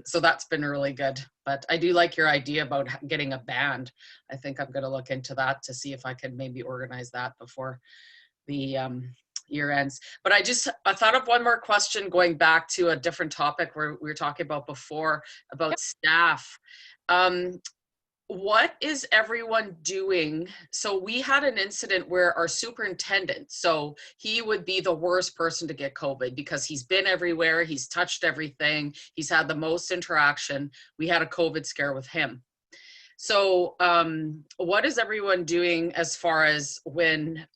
so that's been really good. But I do like your idea about getting a band. I think I'm going to look into that to see if I could maybe organize that before the year ends. But I thought of one more question, going back to a different topic where we were talking about before about Yep. staff. What is everyone doing? So we had an incident where our superintendent, so he would be the worst person to get COVID because he's been everywhere, he's touched everything, he's had the most interaction. We had a COVID scare with him. So what is everyone doing as far as when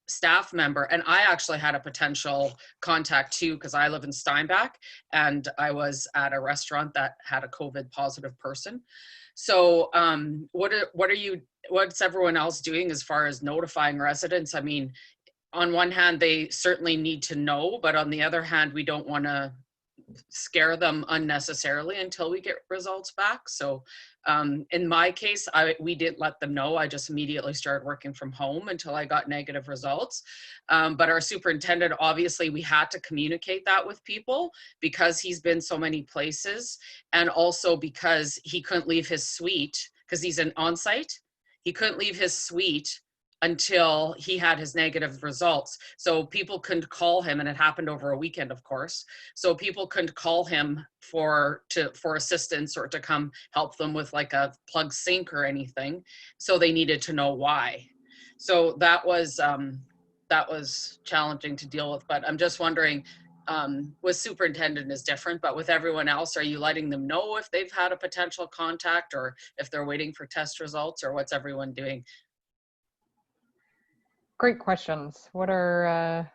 staff member, and I actually had a potential contact too, because I live in Steinbach, and I was at a restaurant that had a COVID positive person. So what's everyone else doing as far as notifying residents? I mean, on one hand, they certainly need to know, but on the other hand, we don't want to scare them unnecessarily until we get results back. So in my case, we didn't let them know. I just immediately started working from home until I got negative results. But our superintendent, obviously, we had to communicate that with people because he's been so many places, and also because he couldn't leave his suite because he's an on-site. He couldn't leave his suite until he had his negative results. So people couldn't call him, and it happened over a weekend, of course. So people couldn't call him for assistance or to come help them with like a plug sink or anything. So they needed to know why. So that was challenging to deal with. But I'm just wondering, with superintendent is different, but with everyone else, are you letting them know if they've had a potential contact or if they're waiting for test results, or what's everyone doing? Great questions. What are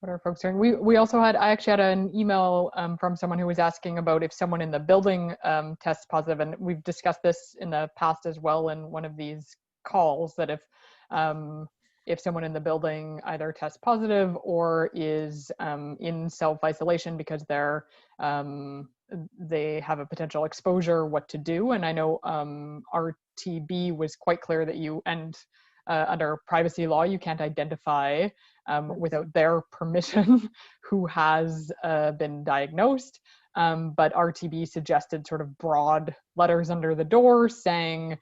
what are folks doing? We also had, I actually had an email from someone who was asking about if someone in the building tests positive, and we've discussed this in the past as well in one of these calls, that if someone in the building either tests positive or is in self-isolation because they have a potential exposure, what to do. And I know RTB was quite clear that under privacy law, you can't identify without their permission who has been diagnosed. But RTB suggested sort of broad letters under the door saying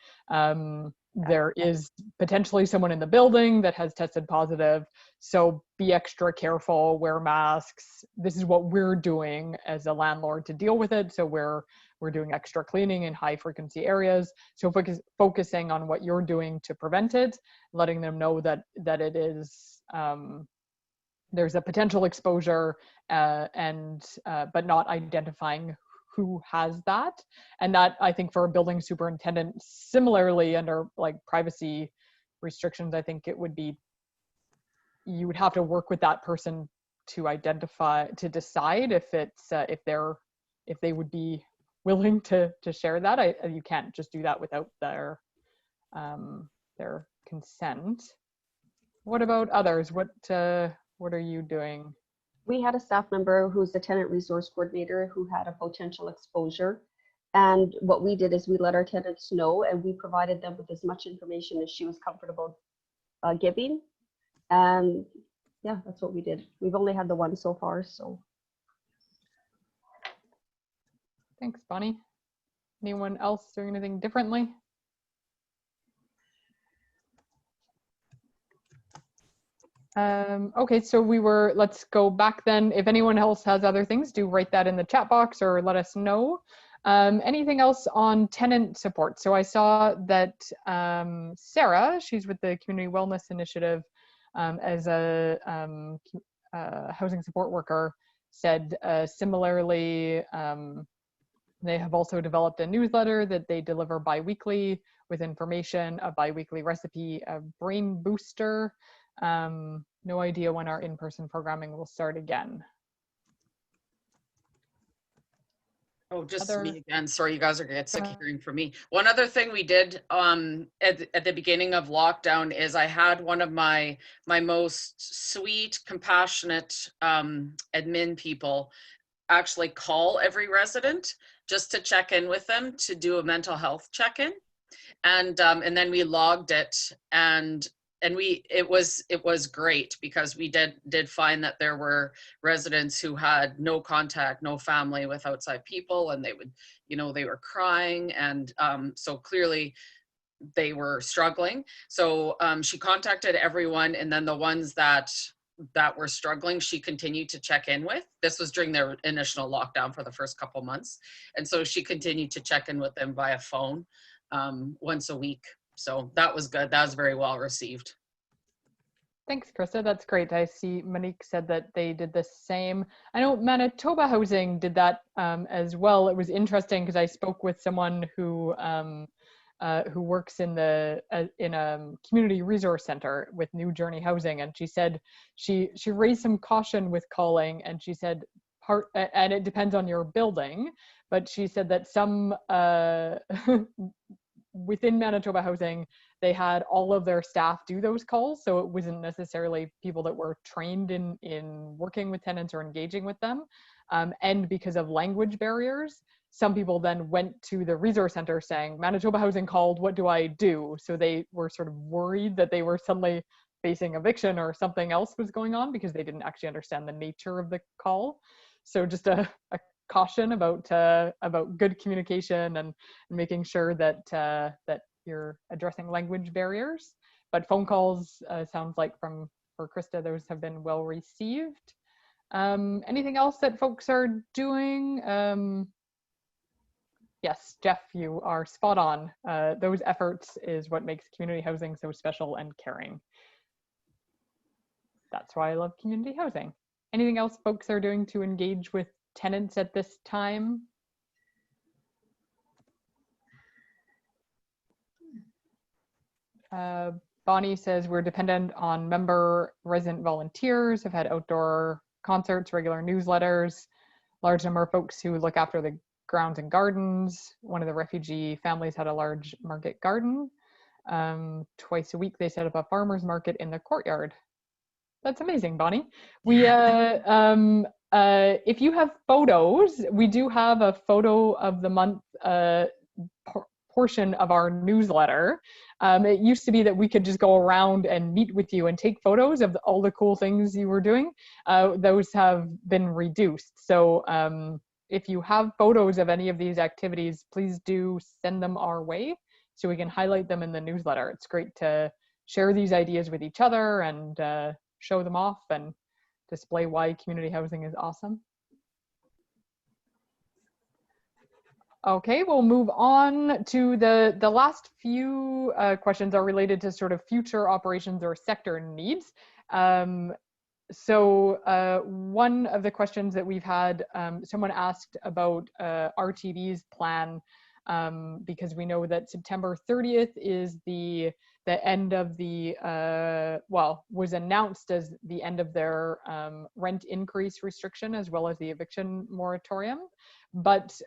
there is potentially someone in the building that has tested positive, so be extra careful, wear masks. This is what we're doing as a landlord to deal with it. So we're doing extra cleaning in high frequency areas. So focusing on what you're doing to prevent it, letting them know that it is, there's a potential exposure but not identifying who has that. And that, I think, for a building superintendent, similarly under like privacy restrictions, I think it would be, you would have to work with that person to decide if it's if they would be willing to share that. You can't just do that without their consent. What about others? What are you doing? We had a staff member who's the tenant resource coordinator who had a potential exposure. And what we did is we let our tenants know, and we provided them with as much information as she was comfortable giving. And yeah, that's what we did. We've only had the one so far, so. Thanks, Bonnie. Anyone else doing anything differently? Okay, so let's go back then. If anyone else has other things, do write that in the chat box or let us know. Anything else on tenant support? So I saw that Sarah, she's with the Community Wellness Initiative as a housing support worker, said similarly, they have also developed a newsletter that they deliver bi-weekly with information, a bi-weekly recipe, a brain booster. No idea when our in-person programming will start again. Oh, just me again. Sorry, you guys are gonna get sick of hearing from me. One other thing we did at the beginning of lockdown is I had one of my most sweet, compassionate admin people actually call every resident just to check in with them, to do a mental health check-in, and then we logged it, and it was great, because we did find that there were residents who had no contact, no family with outside people, and they would, they were crying, and so clearly they were struggling. So she contacted everyone, and then the ones that were struggling, she continued to check in with. This was during their initial lockdown for the first couple months, and so she continued to check in with them via phone once a week. So that was good. That was very well received. Thanks, Krista. That's great. I see Monique said that they did the same. I know Manitoba Housing did that as well. It was interesting because I spoke with someone who works in a community resource center with New Journey Housing, and she said she raised some caution with calling, and she said and it depends on your building, but she said that some within Manitoba Housing, they had all of their staff do those calls. So it wasn't necessarily people that were trained in working with tenants or engaging with them. And because of language barriers, some people then went to the resource center saying, Manitoba Housing called, what do I do? So they were sort of worried that they were suddenly facing eviction or something else was going on, because they didn't actually understand the nature of the call. So just a caution about good communication and making sure that you're addressing language barriers. But phone calls, sounds like for Krista, those have been well received. Anything else that folks are doing? Yes, Jeff, you are spot on. Those efforts is what makes community housing so special and caring. That's why I love community housing. Anything else folks are doing to engage with tenants at this time? Bonnie says we're dependent on member resident volunteers, have had outdoor concerts, regular newsletters, large number of folks who look after the grounds and gardens. One of the refugee families had a large market garden. Twice a week they set up a farmer's market in the courtyard. That's amazing, Bonnie. We if you have photos, we do have a photo of the month portion of our newsletter. It used to be that we could just go around and meet with you and take photos of all the cool things you were doing. Those have been reduced. So if you have photos of any of these activities, please do send them our way so we can highlight them in the newsletter. It's great to share these ideas with each other and show them off and display why community housing is awesome. Okay, we'll move on to the last few questions are related to sort of future operations or sector needs. So one of the questions that we've had, someone asked about RTB's plan, because we know that September 30th is the end of the, well, was announced as the end of their rent increase restriction as well as the eviction moratorium. But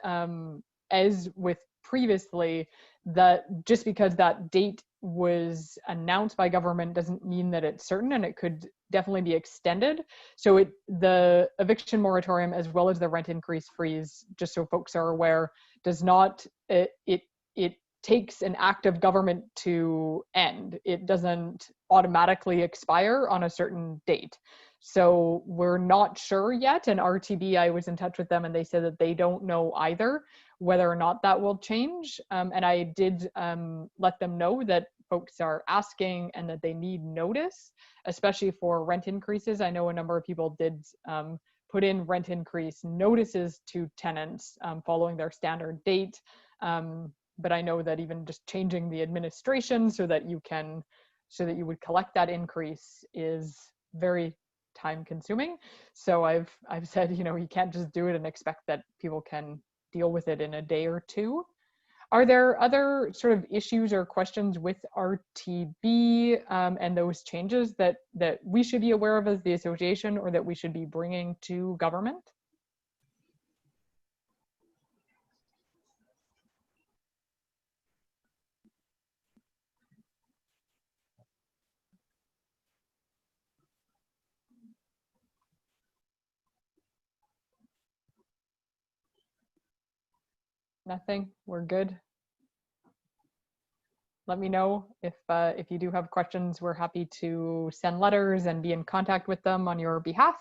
as with previously, that just because that date was announced by government doesn't mean that it's certain, and it could definitely be extended. So the eviction moratorium as well as the rent increase freeze, just so folks are aware, does not, it takes an act of government to end. It doesn't automatically expire on a certain date. So we're not sure yet, and RTB, I was in touch with them and they said that they don't know either whether or not that will change. And I did let them know that folks are asking and that they need notice, especially for rent increases. I know a number of people did put in rent increase notices to tenants following their standard date. But I know that even just changing the administration so that you would collect that increase is very time consuming. So I've said, you can't just do it and expect that people can deal with it in a day or two. Are there other sort of issues or questions with RTB and those changes that we should be aware of as the association, or that we should be bringing to government? Nothing, we're good. Let me know if you do have questions. We're happy to send letters and be in contact with them on your behalf,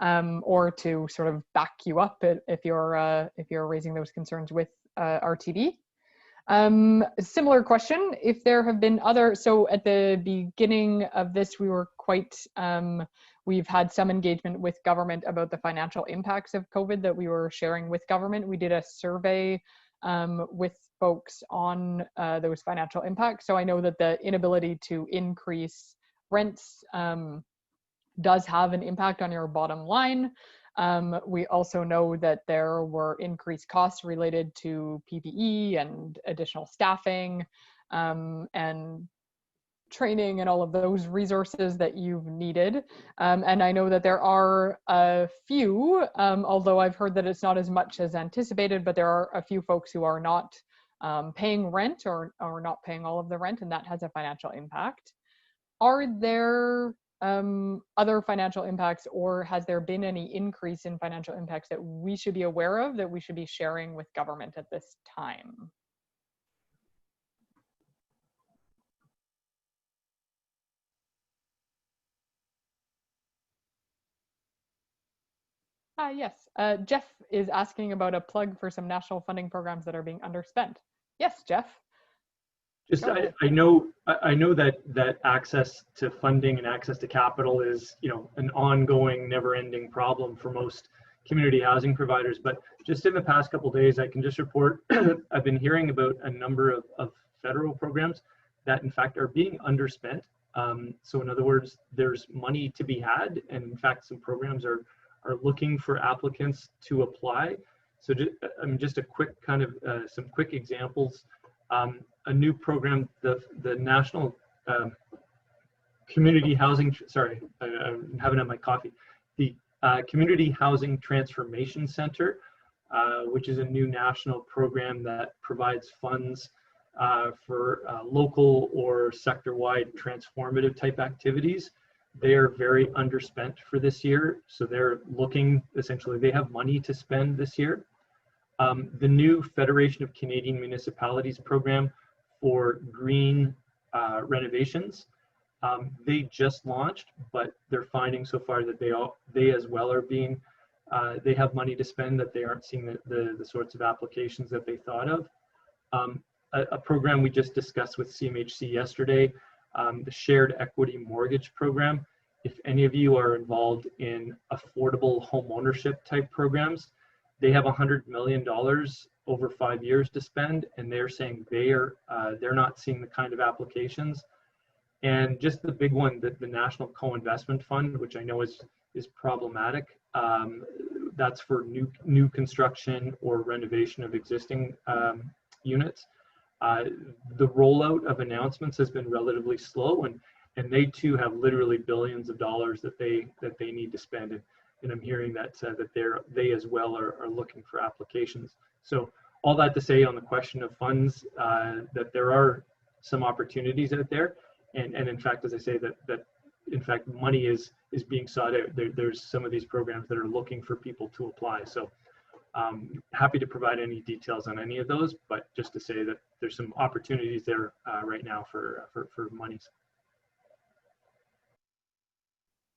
or to sort of back you up if you're raising those concerns with RTB. Similar question, if there have been other, so at the beginning of this, we were quite, we've had some engagement with government about the financial impacts of COVID that we were sharing with government. We did a survey with folks on those financial impacts. So I know that the inability to increase rents does have an impact on your bottom line. We also know that there were increased costs related to PPE and additional staffing and training and all of those resources that you've needed. And I know that there are a few, although I've heard that it's not as much as anticipated, but there are a few folks who are not paying rent or not paying all of the rent, and that has a financial impact. Are there other financial impacts, or has there been any increase in financial impacts that we should be aware of, that we should be sharing with government at this time? Yes, Jeff is asking about a plug for some national funding programs that are being underspent. Yes, Jeff. Just I know that access to funding and access to capital is an ongoing, never-ending problem for most community housing providers. But just in the past couple of days, I can just report I've been hearing about a number of federal programs that in fact are being underspent. So in other words, there's money to be had, and in fact some programs are looking for applicants to apply. So just a quick kind of some quick examples. A new program, the National community housing, sorry, I'm having my coffee. The Community Housing Transformation Center, which is a new national program that provides funds for local or sector-wide transformative type activities. They are very underspent for this year, so they're looking, essentially, they have money to spend this year. The new Federation of Canadian Municipalities program for green renovations, they just launched, but they're finding so far that they as well are being, they have money to spend, that they aren't seeing the sorts of applications that they thought of. A program we just discussed with CMHC yesterday, the Shared Equity Mortgage Program. If any of you are involved in affordable home ownership type programs, they have $100 million over 5 years to spend, and they're saying they're not seeing the kind of applications. And just the big one, the National Co-Investment Fund, which I know is problematic. That's for new construction or renovation of existing units. The rollout of announcements has been relatively slow, and they too have literally billions of dollars that they need to spend. And I'm hearing that they as well are looking for applications. So all that to say on the question of funds, that there are some opportunities out there, and in fact, as I say, that in fact money is being sought out. There's some of these programs that are looking for people to apply. So happy to provide any details on any of those, but just to say that there's some opportunities there right now for monies.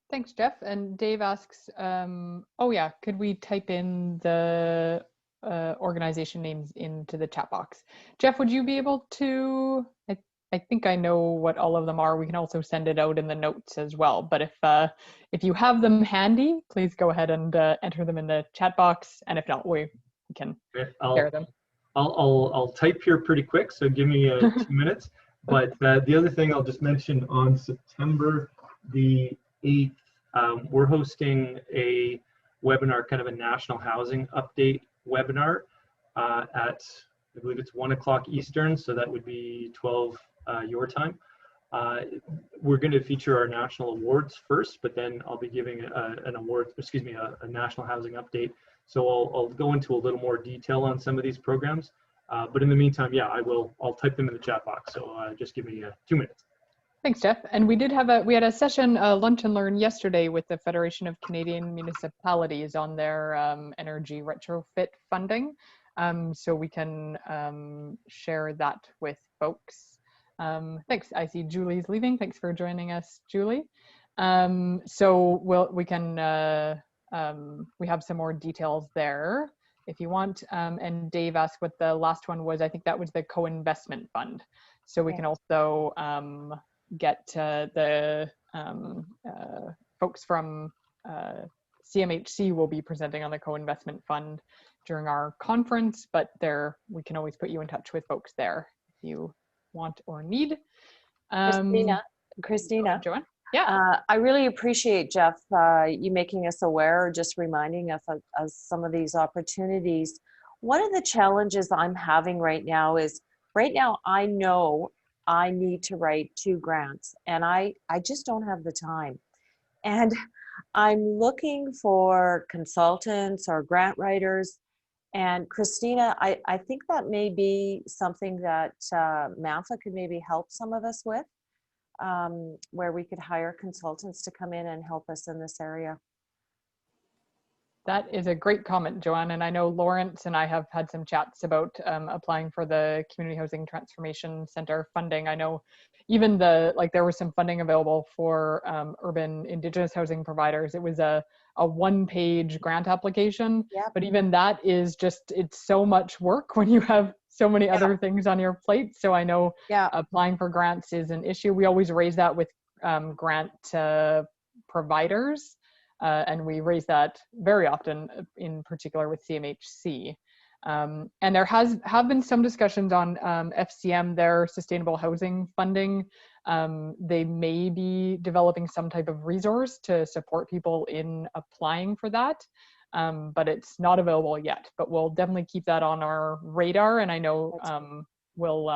Thanks, Jeff. And Dave asks, oh yeah, could we type in the organization names into the chat box? Jeff, would you be able to, I think I know what all of them are. We can also send it out in the notes as well. But if you have them handy, please go ahead and enter them in the chat box. And if not, we can share them. I'll type here pretty quick, so give me 2 minutes. But the other thing I'll just mention, on September the 8th, we're hosting a webinar, kind of a national housing update webinar at, I believe it's 1 o'clock Eastern, so that would be 12 your time. We're going to feature our national awards first, but then I'll be giving a national housing update. So I'll go into a little more detail on some of these programs. But in the meantime, yeah, I'll type them in the chat box. So just give me 2 minutes. Thanks, Jeff. And we had a session, lunch and learn yesterday with the Federation of Canadian Municipalities on their energy retrofit funding. So we can share that with folks. Thanks. I see Julie's leaving. Thanks for joining us, Julie. So we have some more details there if you want. And Dave asked what the last one was. I think that was the co-investment fund. So we can also get the folks from CMHC will be presenting on the co-investment fund during our conference, but we can always put you in touch with folks there if you want or need. Christina, Joanne? Yeah. I really appreciate, Jeff, you making us aware, or just reminding us of some of these opportunities. One of the challenges I'm having right now is, I know I need to write 2 grants, and I just don't have the time. And I'm looking for consultants or grant writers. And Christina, I think that may be something that MAMFA could maybe help some of us with, where we could hire consultants to come in and help us in this area. That is a great comment, Joanne. And I know Lawrence and I have had some chats about applying for the Community Housing Transformation Center funding. I know even there was some funding available for urban Indigenous housing providers. It was a 1-page grant application, but even that is it's so much work when you have so many other things on your plate. So I know applying for grants is an issue. We always raise that with grant providers. And we raise that very often, in particular with CMHC. And there have been some discussions on FCM, their sustainable housing funding. They may be developing some type of resource to support people in applying for that, but it's not available yet. But we'll definitely keep that on our radar. And I know we'll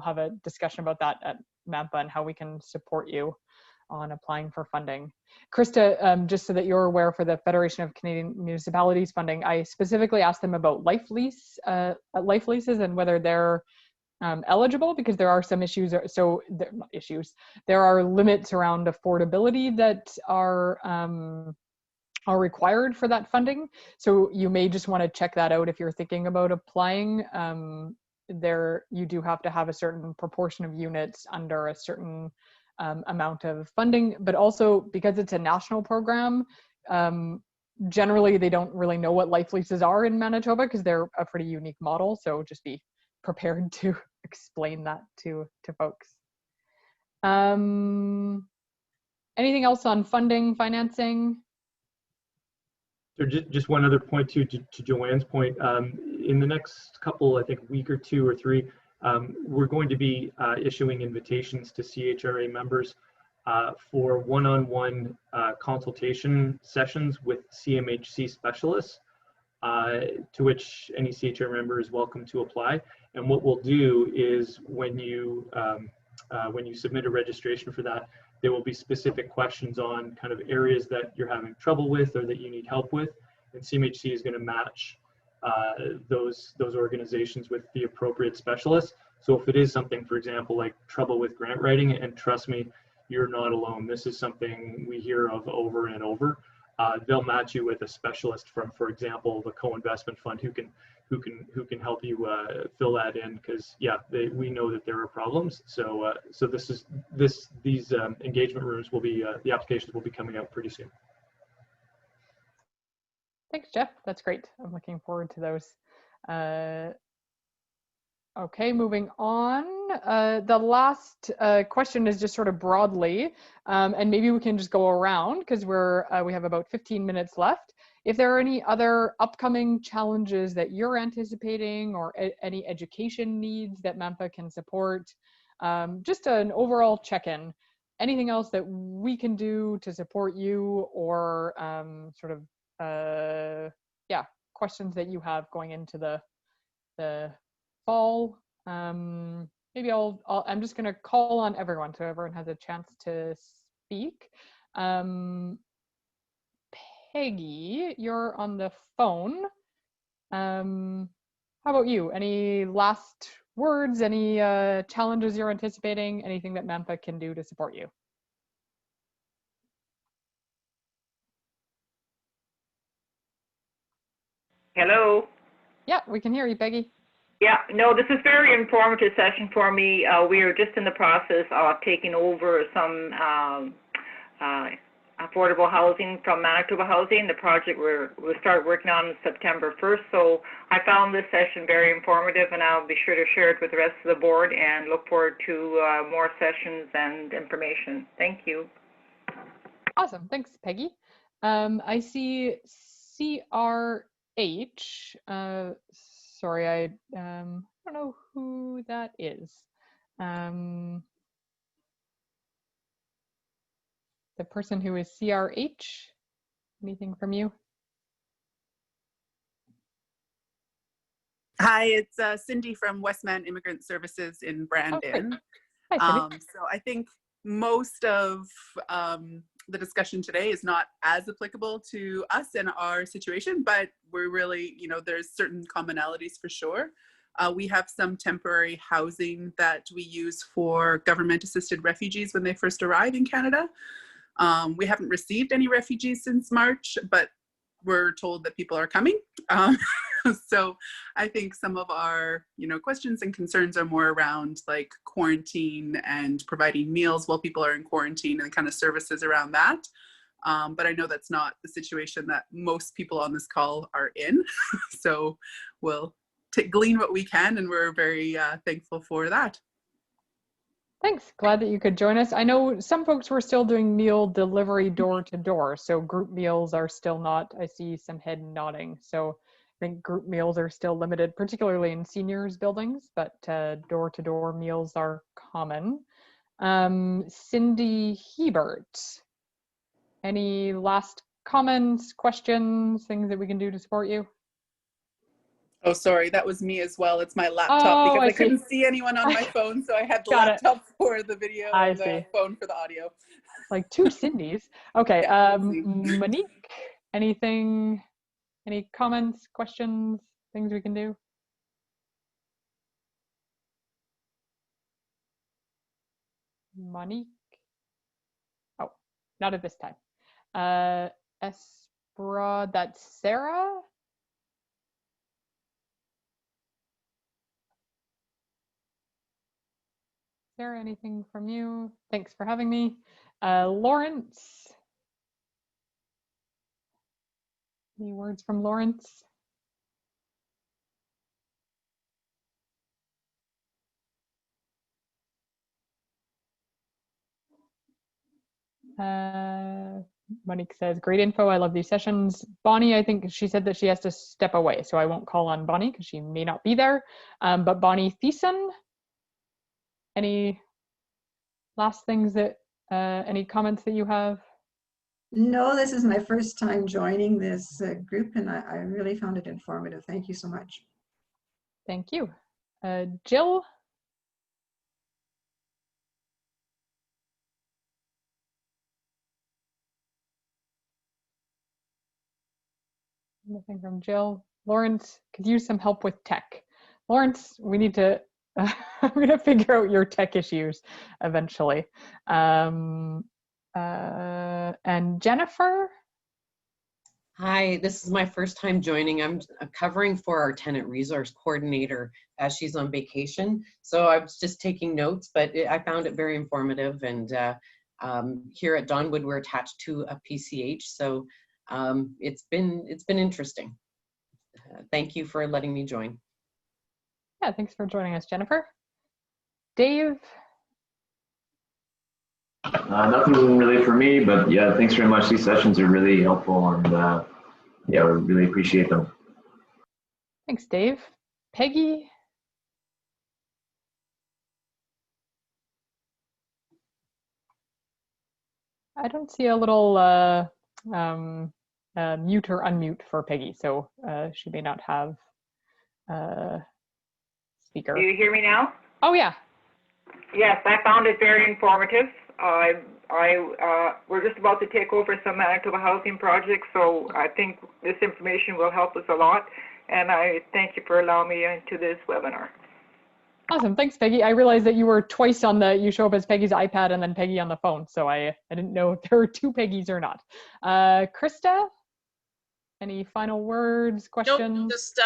have a discussion about that at MAMPA and how we can support you on applying for funding. Krista, just so that you're aware, for the Federation of Canadian Municipalities funding, I specifically asked them about life leases and whether they're eligible, because there are some issues. So not issues. There are limits around affordability that are required for that funding. So you may just want to check that out if you're thinking about applying. There, you do have to have a certain proportion of units under a certain amount of funding, but also because it's a national program, generally they don't really know what life leases are in Manitoba because they're a pretty unique model. So just be prepared to explain that to folks. Anything else on funding, financing? So just one other point to Joanne's point. In the next couple, I think, week or two or three, we're going to be issuing invitations to CHRA members for one-on-one consultation sessions with CMHC specialists, to which any CHRA member is welcome to apply. And what we'll do is when you submit a registration for that, there will be specific questions on kind of areas that you're having trouble with or that you need help with. And CMHC is going to match those organizations with the appropriate specialists. So if it is something, for example, like trouble with grant writing, and trust me, you're not alone. This is something we hear of over and over. They'll match you with a specialist from, for example, the co-investment fund who can help you fill that in, because we know that there are problems. So these engagement rooms will be the applications will be coming out pretty soon. Thanks, Jeff. That's great. I'm looking forward to those. Okay, moving on. The last question is just sort of broadly, and maybe we can just go around because we have about 15 minutes left. If there are any other upcoming challenges that you're anticipating, or any education needs that MAMPA can support, just an overall check-in. Anything else that we can do to support you, or questions that you have going into the fall. Maybe I'm just going to call on everyone so everyone has a chance to speak. Peggy, you're on the phone. How about you? Any last words, any challenges you're anticipating, anything that MAMPA can do to support you? Hello. Yeah, we can hear you, Peggy. Yeah, no, this is a very informative session for me. We are just in the process of taking over some affordable housing from Manitoba Housing. The project we'll start working on September 1st. So I found this session very informative, and I'll be sure to share it with the rest of the board and look forward to more sessions and information. Thank you. Awesome. Thanks, Peggy. I see CRH. Sorry, I don't know who that is. The person who is CRH, anything from you? Hi, it's Cindy from Westman Immigrant Services in Brandon. Hi, Cindy. So I think most of the discussion today is not as applicable to us and our situation, but we're really, there's certain commonalities for sure. We have some temporary housing that we use for government-assisted refugees when they first arrive in Canada. We haven't received any refugees since March, but we're told that people are coming. So I think some of our, questions and concerns are more around like quarantine and providing meals while people are in quarantine and kind of services around that. But I know that's not the situation that most people on this call are in. So we'll glean what we can, and we're very thankful for that. Thanks. Glad that you could join us. I know some folks were still doing meal delivery door to door, so group meals are still not. I see some head nodding. So I think group meals are still limited, particularly in seniors buildings, but door to door meals are common. Cindy Hebert, any last comments, questions, things that we can do to support you? Oh, sorry, that was me as well. It's my laptop Oh, because I I see. couldn't see anyone on my phone, so I had the Got it. laptop for the video I and the see. phone for the audio. Like two Cindys. Okay, Yeah, easy. Monique, anything, any comments, questions, things we can do? Monique? Oh, not at this time. Espra, that's Sarah? Sarah, anything from you? Thanks for having me. Lawrence? Any words from Lawrence? Monique says, great info. I love these sessions. Bonnie, I think she said that she has to step away, so I won't call on Bonnie because she may not be there. But Bonnie Thiessen, any last things that, any comments that you have? No, this is my first time joining this group, and I really found it informative. Thank you so much. Thank you. Jill? Nothing from Jill. Lawrence could use some help with tech. Lawrence, we need to, I'm going to figure out your tech issues eventually. And Jennifer? Hi, this is my first time joining. I'm covering for our tenant resource coordinator as she's on vacation. So I was just taking notes, but I found it very informative. And here at Donwood, we're attached to a PCH. So it's been interesting. Thank you for letting me join. Yeah, thanks for joining us, Jennifer. Dave? Nothing really for me, but yeah, thanks very much. These sessions are really helpful, and yeah, we really appreciate them. Thanks, Dave. Peggy? I don't see a little mute or unmute for Peggy, so she may not have speaker. Do you hear me now? Oh, yeah. Yes, I found it very informative. We're just about to take over some Manitoba housing projects, so I think this information will help us a lot. And I thank you for allowing me into this webinar. Awesome, thanks, Peggy. I realized that you were twice on the, you show up as Peggy's iPad and then Peggy on the phone, so I didn't know if there were two Peggys or not. Krista, any final words, questions? Nope, just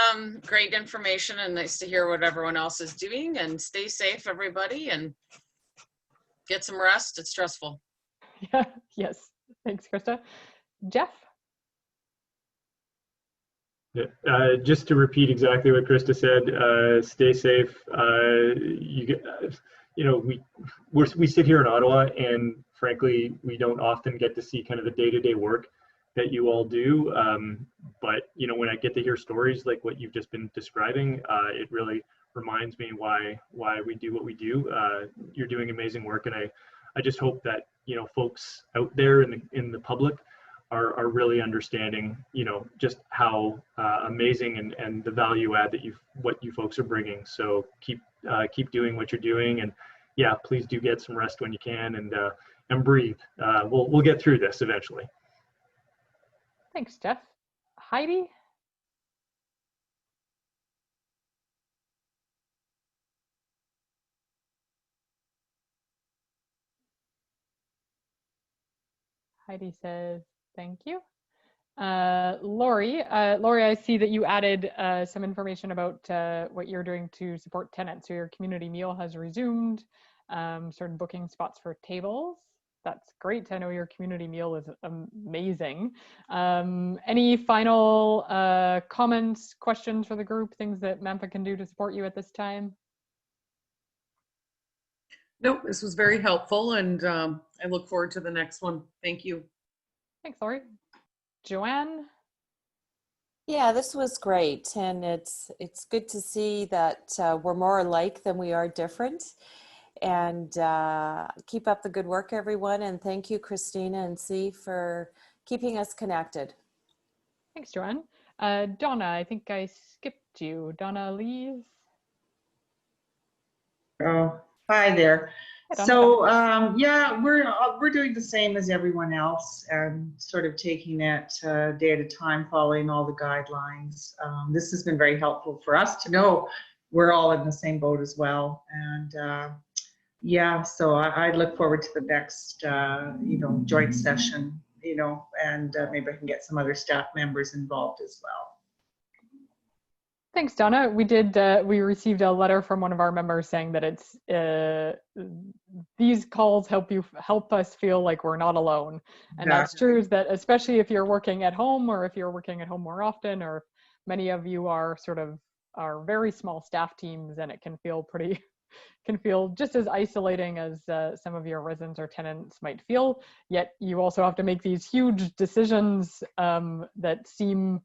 great information and nice to hear what everyone else is doing, and stay safe, everybody, and get some rest. It's stressful. Yeah, yes, thanks, Krista. Jeff? Yeah, just to repeat exactly what Krista said, stay safe. You know, we sit here in Ottawa, and frankly, we don't often get to see kind of the day-to-day work that you all do. But you know, when I get to hear stories like what you've just been describing, it really reminds me why we do what we do. You're doing amazing work, and I just hope that, you know, folks out there in the public are really understanding, you know, just how amazing and the value add that what you folks are bringing. So keep doing what you're doing, and yeah, please do get some rest when you can, and breathe. We'll get through this eventually. Thanks, Jeff. Heidi? Heidi says, thank you. Lori, I see that you added some information about what you're doing to support tenants. So your community meal has resumed, started booking spots for tables. That's great. I know your community meal is amazing. Any final comments, questions for the group, things that MAMPA can do to support you at this time? Nope, this was very helpful, and I look forward to the next one. Thank you. Thanks, Lori. Joanne? Yeah, this was great, and it's good to see that we're more alike than we are different. And keep up the good work, everyone, and thank you, Christina and C, for keeping us connected. Thanks, Joanne. Donna, I think I skipped you. Donna Lees. Oh, hi there. Hi, Donna. So yeah, we're doing the same as everyone else and sort of taking it day at a time, following all the guidelines. This has been very helpful for us to know we're all in the same boat as well. And yeah, so I look forward to the next joint session, and maybe I can get some other staff members involved as well. Thanks, Donna. We received a letter from one of our members saying that it's these calls help us feel like we're not alone. And that's true, is that especially if you're working at home, or if you're working at home more often, or if many of you are very small staff teams, and it can feel just as isolating as some of your residents or tenants might feel. Yet you also have to make these huge decisions that seem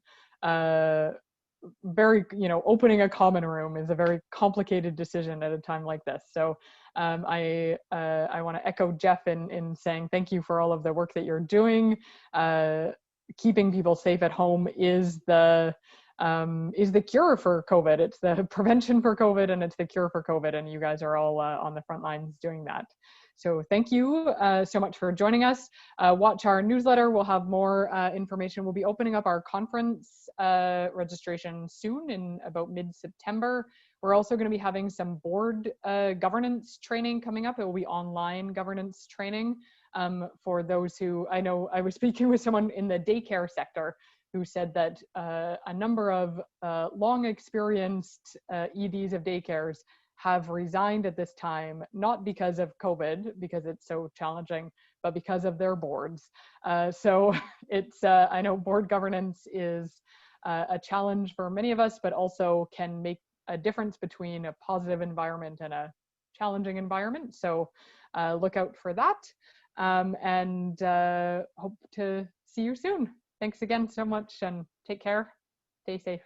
very, opening a common room is a very complicated decision at a time like this. So I want to echo Jeff in saying thank you for all of the work that you're doing. Keeping people safe at home is the cure for COVID. It's the prevention for COVID, and it's the cure for COVID. And you guys are all on the front lines doing that. So thank you so much for joining us. Watch our newsletter. We'll have more information. We'll be opening up our conference registration soon, in about mid-September. We're also going to be having some board governance training coming up. It will be online governance training for those who, I know I was speaking with someone in the daycare sector who said that a number of long experienced EDs of daycares have resigned at this time, not because of COVID, because it's so challenging, but because of their boards. So it's, I know board governance is a challenge for many of us, but also can make a difference between a positive environment and a challenging environment. So look out for that, and hope to see you soon. Thanks again so much, and take care. Stay safe.